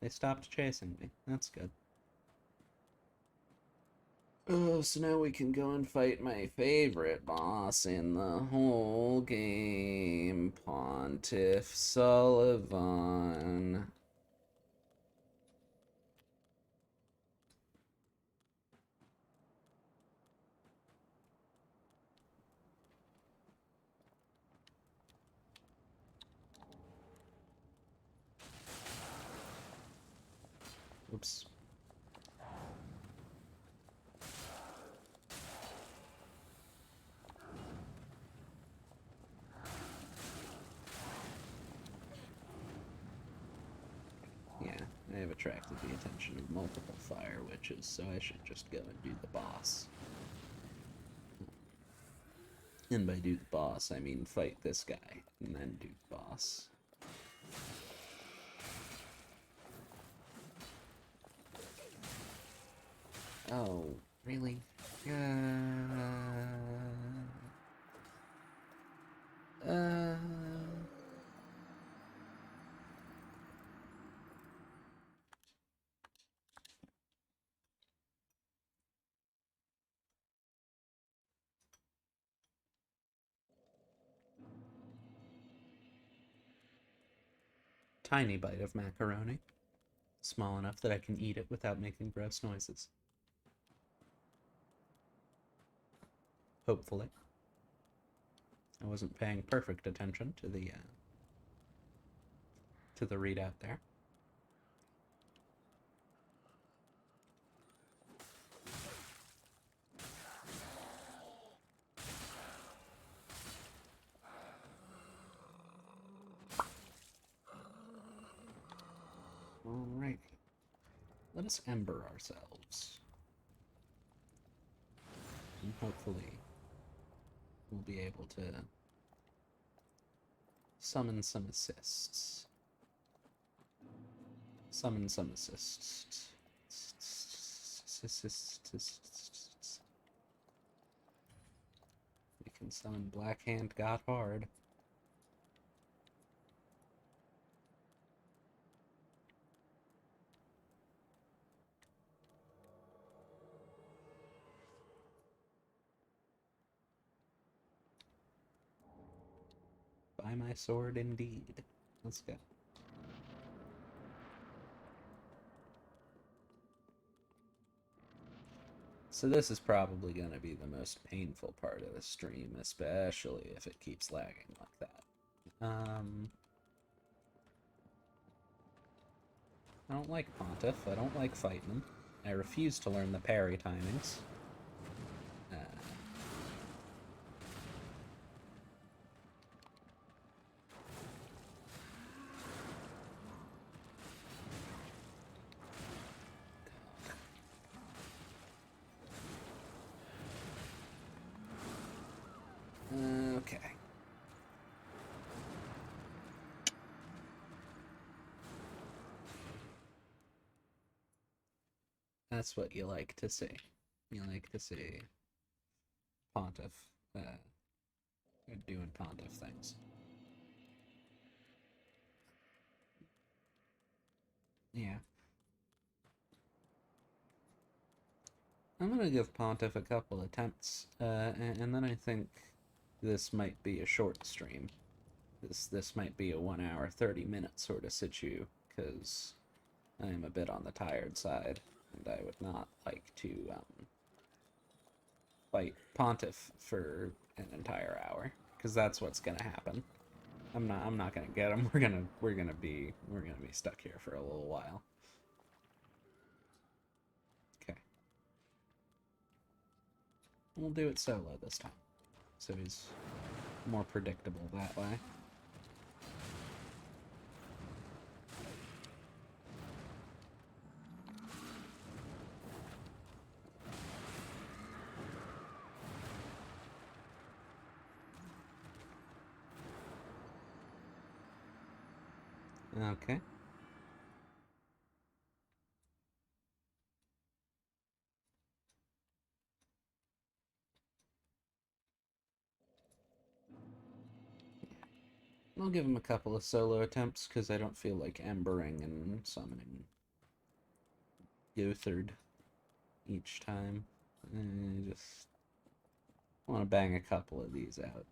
They stopped chasing me. That's good. Oh, so now we can go and fight my favorite boss in the whole game, Pontiff Sullivan. Oops. Yeah, I have attracted the attention of multiple fire witches, so I should just go and do the boss. And by do the boss, I mean fight this guy, and then do the boss. Oh, really? Uh... Tiny bite of macaroni. Small enough that I can eat it without making gross noises. Hopefully. I wasn't paying perfect attention to the readout there. Alright. Let us ember ourselves. And hopefully we'll be able to summon some assists. Summon some assists. We can summon Black Hand Got Hard. By my sword, indeed. Let's go. So this is probably going to be the most painful part of the stream, especially if it keeps lagging like that. I don't like Pontiff. I don't like fighting him. I refuse to learn the parry timings. Okay. That's what you like to see. You like to see Pontiff doing Pontiff things. Yeah. I'm gonna give Pontiff a couple attempts, and then I think this might be a short stream. This might be a 1 hour 30-minute sort of situ, because I am a bit on the tired side, and I would not like to fight Pontiff for an entire hour, because that's what's gonna happen. I'm not gonna get him. We're gonna be stuck here for a little while. Okay. We'll do it solo this time, so he's more predictable that way. Okay. I'll give him a couple of solo attempts because I don't feel like embering and summoning Gothard each time. I just want to bang a couple of these out.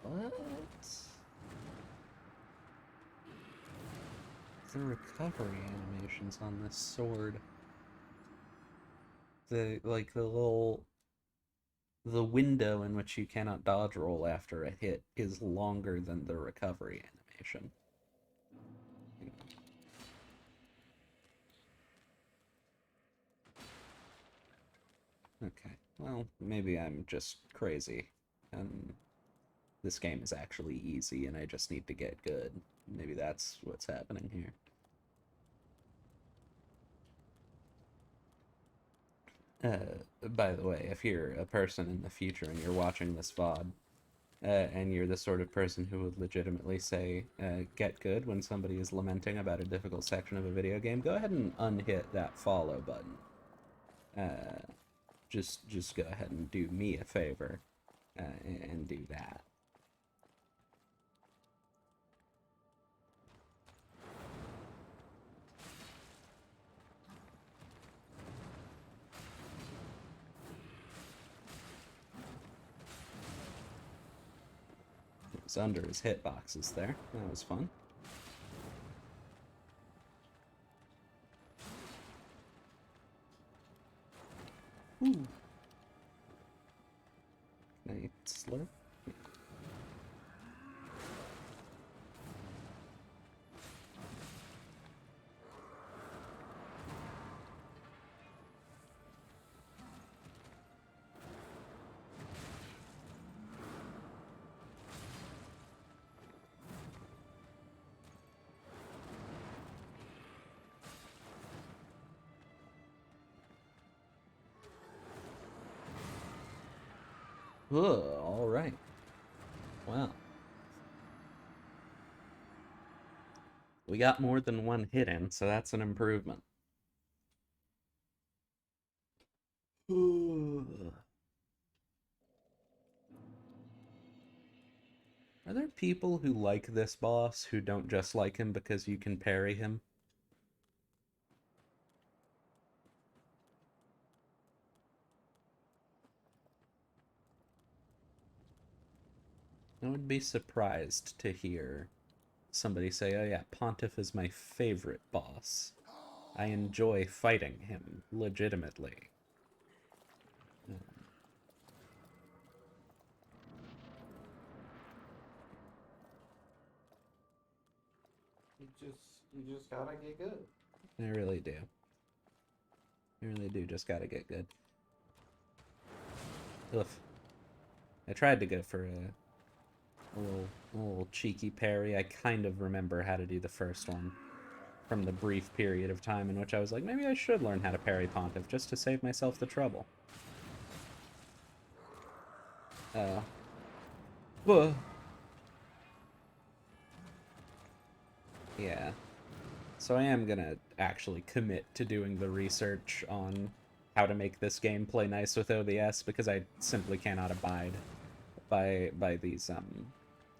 What? The recovery animations on this sword. The the window in which you cannot dodge roll after a hit is longer than the recovery animation. Okay, well, maybe I'm just crazy, and this game is actually easy, and I just need to get good. Maybe that's what's happening here. By the way, if you're a person in the future and you're watching this VOD, and you're the sort of person who would legitimately say, get good when somebody is lamenting about a difficult section of a video game, go ahead and unhit that follow button. Just go ahead and do me a favor, and do that. It was under his hitboxes there. That was fun. Ooh. Can I slurp? Ugh, all right. Wow. We got more than one hit in, so that's an improvement. Are there people who like this boss who don't just like him because you can parry him? I would be surprised to hear somebody say, oh yeah, Pontiff is my favorite boss. I enjoy fighting him, legitimately. You just gotta get good. I really do. I really do just gotta get good. Oof. I tried to go for a little cheeky parry. I kind of remember how to do the first one from the brief period of time in which I was like, maybe I should learn how to parry Pontiff just to save myself the trouble. Whoa. Yeah. So I am gonna actually commit to doing the research on how to make this game play nice with OBS because I simply cannot abide by these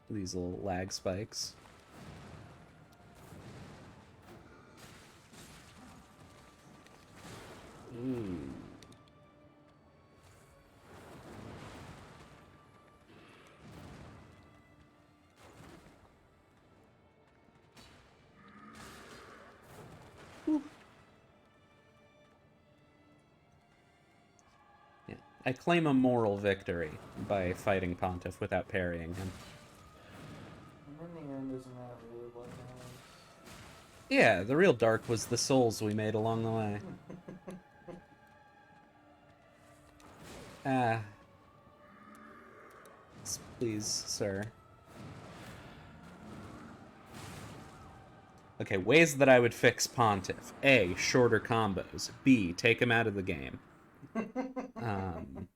little lag spikes. Ooh. Yeah. I claim a moral victory by fighting Pontiff without parrying him. And in the end, isn't that really what matters? Yeah, the real dark was the souls we made along the way. Ah. Please, sir. Okay, ways that I would fix Pontiff. A, shorter combos. B, take him out of the game. Um,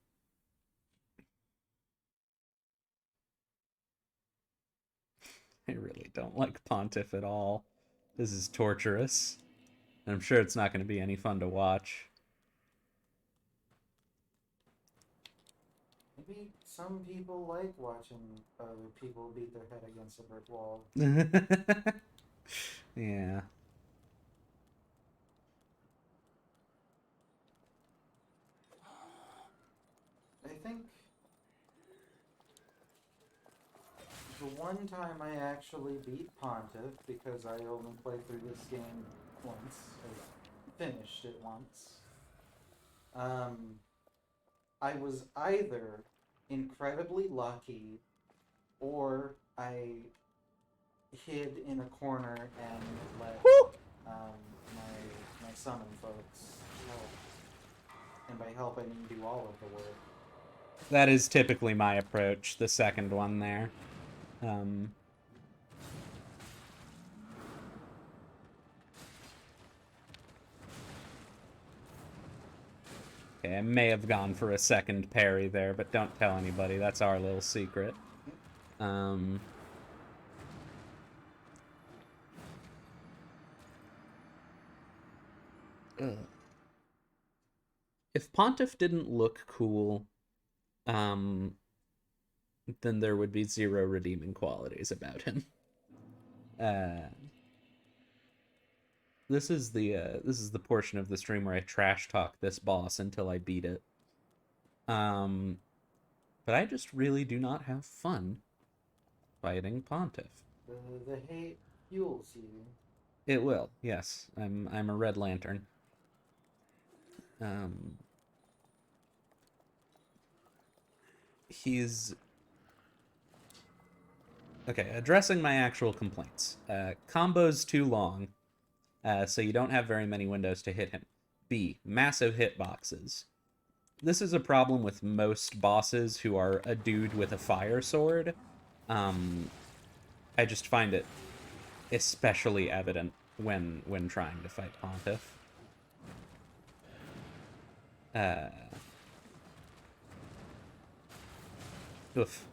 I really don't like Pontiff at all. This is torturous. And I'm sure it's not going to be any fun to watch. Maybe some people like watching other people beat their head against a brick wall. Yeah. I think the one time I actually beat Pontiff, because I only played through this game once, or finished it once, um, I was either incredibly lucky or I hid in a corner and let my summon folks help. And by help, I mean do all of the work. That is typically my approach, the second one there. Um, okay, I may have gone for a second parry there, but don't tell anybody. That's our little secret. Um, if Pontiff didn't look cool, um, then there would be zero redeeming qualities about him. Uh, this is the portion of the stream where I trash talk this boss until I beat it. Um, but I just really do not have fun fighting Pontiff. The hate fuels you. It will, yes. I'm a Red Lantern. Um, he's okay. Addressing my actual complaints. Combos too long, so you don't have very many windows to hit him. B, massive hitboxes. This is a problem with most bosses who are a dude with a fire sword. Um, I just find it especially evident when trying to fight Pontiff. Uh, oof.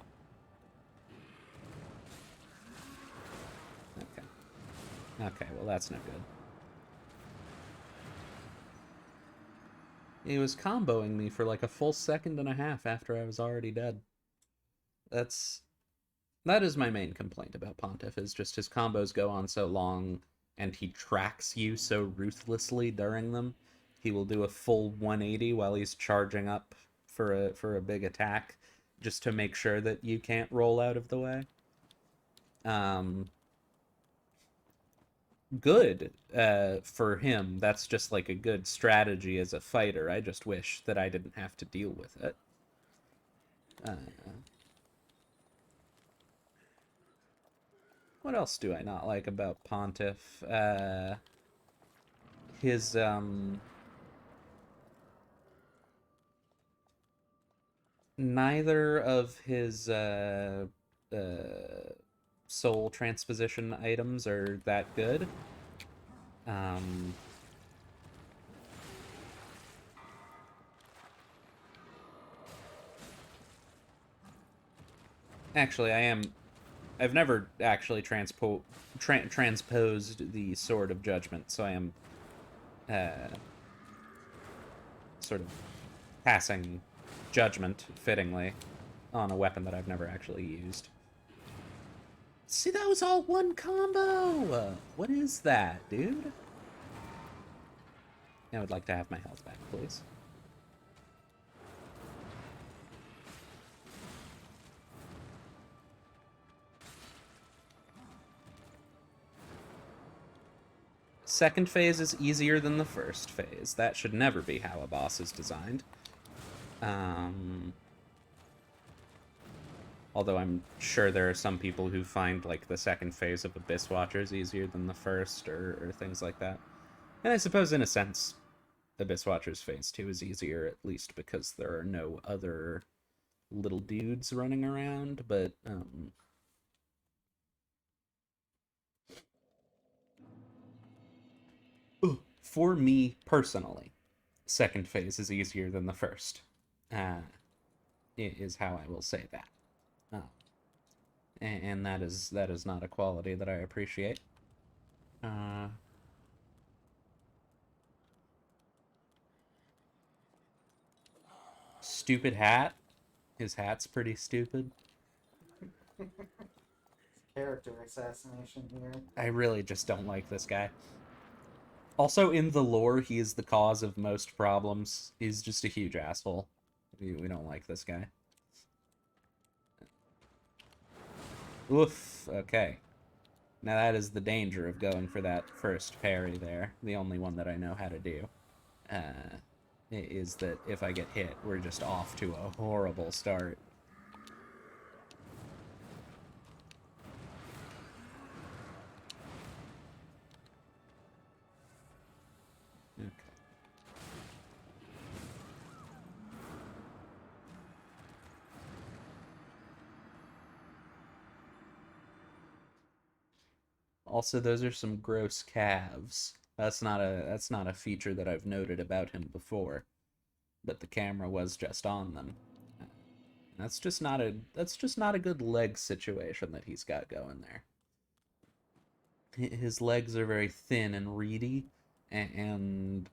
Okay. Okay, well that's no good. He was comboing me for like a full second and a half after I was already dead. That's that is my main complaint about Pontiff, is just his combos go on so long and he tracks you so ruthlessly during them. He will do a full 180 while he's charging up for a big attack just to make sure that you can't roll out of the way. Um Good for him. That's just like a good strategy as a fighter. I just wish that I didn't have to deal with it. Uh, what else do I not like about Pontiff? His neither of his soul transposition items are that good. Um, actually, I've never actually transposed the Sword of Judgment, so I am uh, sort of passing judgment fittingly on a weapon that I've never actually used. See, that was all one combo! What is that, dude? I would like to have my health back, please. Second phase is easier than the first phase. That should never be how a boss is designed. Although I'm sure there are some people who find like the second phase of Abyss Watchers easier than the first, or things like that. And I suppose in a sense, Abyss Watchers phase 2 is easier, at least because there are no other little dudes running around, but for me personally, second phase is easier than the first. Uh, is how I will say that. Uh, and that is not a quality that I appreciate. Uh, Stupid hat. His hat's pretty stupid. Character assassination here. I really just don't like this guy. Also, in the lore, he is the cause of most problems. He's just a huge asshole. We don't like this guy. Oof. Okay. Now that is the danger of going for that first parry there. The only one that I know how to do. Is that if I get hit, we're just off to a horrible start. Okay. Also, those are some gross calves. That's not a feature that I've noted about him before, but the camera was just on them. That's just not a good leg situation that he's got going there. His legs are very thin and reedy, and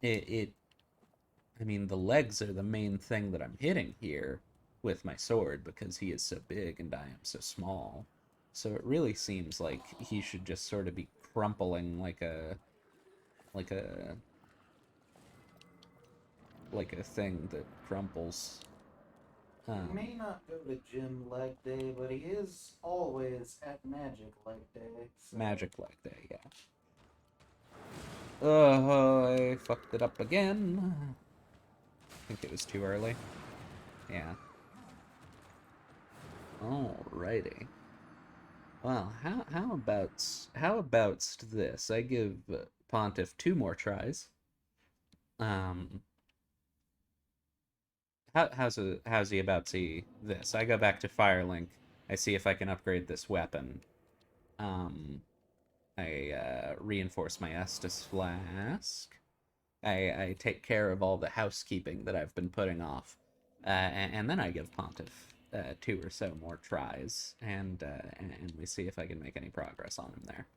it I mean, the legs are the main thing that I'm hitting here with my sword because he is so big and I am so small. So it really seems like he should just sort of be crumpling like a like a thing that crumples. He may not go to gym leg day, but he is always at magic leg day. So. Magic leg day, yeah. Oh, I fucked it up again. I think it was too early. Yeah. Alrighty. Well, how about this? I give Pontiff two more tries. Um, how's he about see this? I go back to Firelink. I see if I can upgrade this weapon. Um, I reinforce my Estus flask. I take care of all the housekeeping that I've been putting off, and then I give Pontiff two or so more tries, and we see if I can make any progress on him there.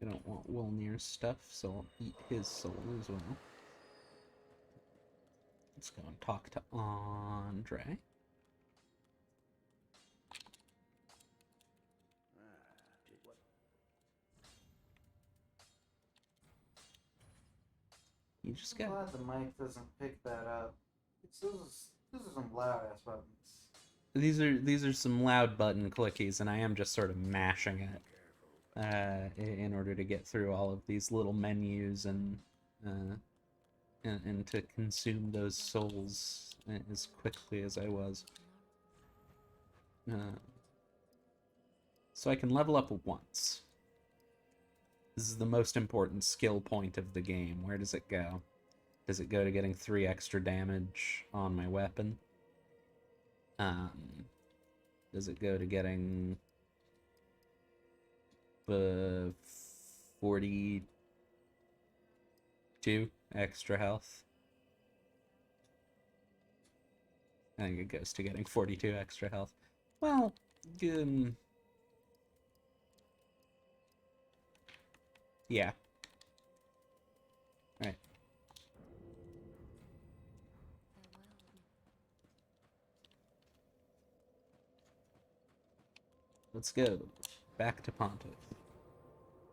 I don't want Wilnir's stuff, so I'll eat his soul as well. Let's go and talk to Andre. You just I'm got glad the mic doesn't pick that up. These are some loud ass buttons. these are some loud button clickies, and I am just sort of mashing it in order to get through all of these little menus uh, and to consume those souls as quickly as I was. Uh, so I can level up once. This is the most important skill point of the game. Where does it go? Does it go to getting 3 extra damage on my weapon? Um, does it go to getting 42 extra health? I think it goes to getting 42 extra health. Well, yeah. Alright. Let's go. Back to Pontiff.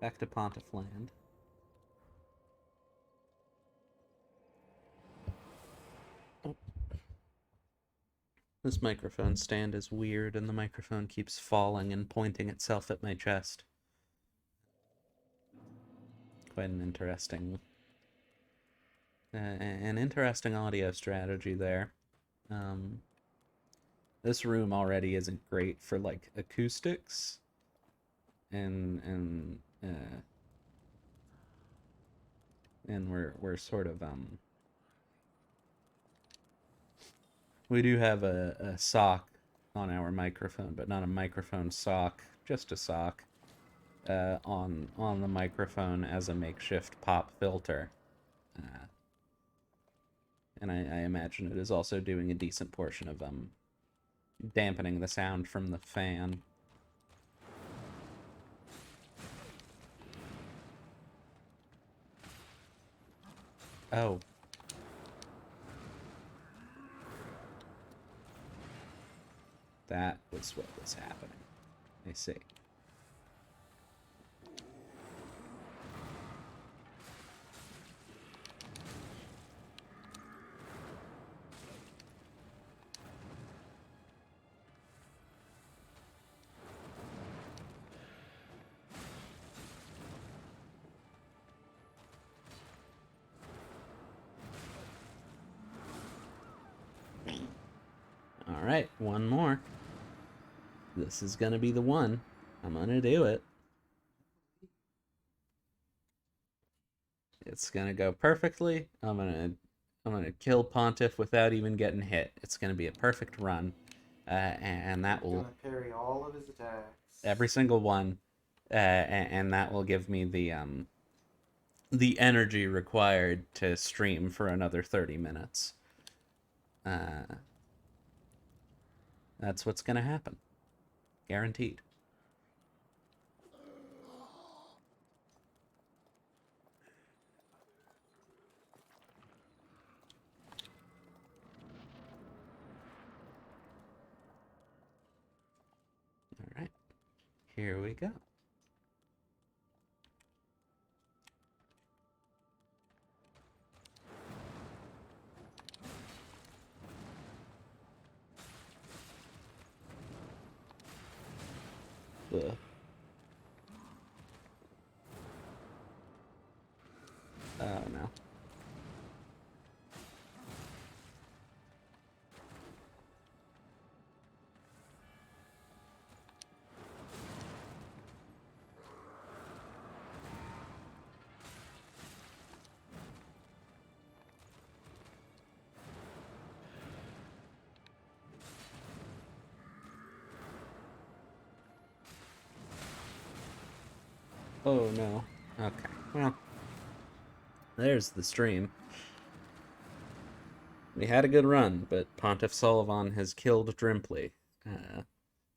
Back to Pontiff land. Oh. This microphone stand is weird, and the microphone keeps falling and pointing itself at my chest. Quite an interesting audio strategy there. Um, This room already isn't great for like acoustics, and and we're sort of we do have a sock on our microphone, but not a microphone sock, just a sock on the microphone as a makeshift pop filter. Uh, and I imagine it is also doing a decent portion of dampening the sound from the fan. Oh. That was what was happening. I see. All right, one more. This is gonna be the one. I'm gonna do it. It's gonna go perfectly. I'm gonna kill Pontiff without even getting hit. It's gonna be a perfect run, and that will Gonna parry all of his attacks. every single one, and that will give me the energy required to stream for another 30 minutes. That's what's gonna happen, guaranteed. All right, here we go. Ugh. Oh no. Oh no. Okay. Well, there's the stream. We had a good run, but Pontiff Sullivan has killed Drimpli. Uh,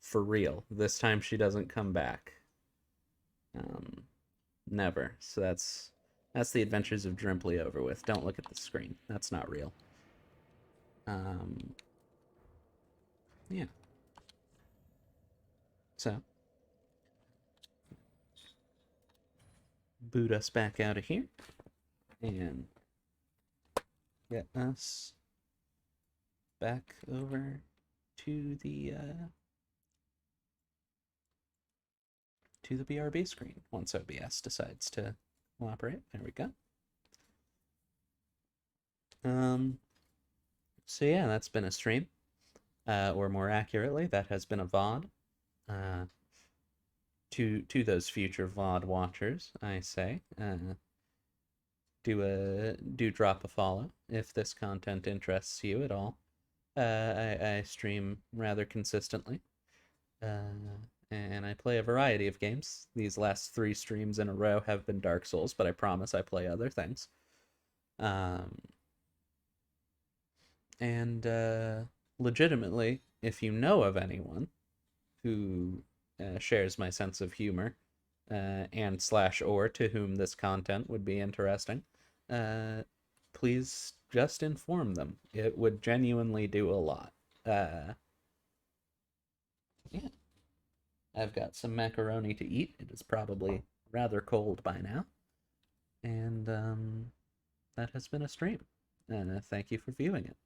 for real. This time she doesn't come back. Um, never. So that's the adventures of Drimpli over with. Don't look at the screen. That's not real. Um, yeah. So, boot us back out of here and get us back over to the BRB screen once OBS decides to cooperate. There we go. So yeah, that's been a stream, or more accurately, that has been a VOD. To those future VOD watchers, I say, do drop a follow if this content interests you at all. I stream rather consistently, and I play a variety of games. These last 3 streams in a row have been Dark Souls, but I promise I play other things. And legitimately, if you know of anyone who shares my sense of humor and slash or to whom this content would be interesting, please just inform them. It would genuinely do a lot. Yeah. I've got some macaroni to eat. It is probably rather cold by now. And that has been a stream. Thank you for viewing it.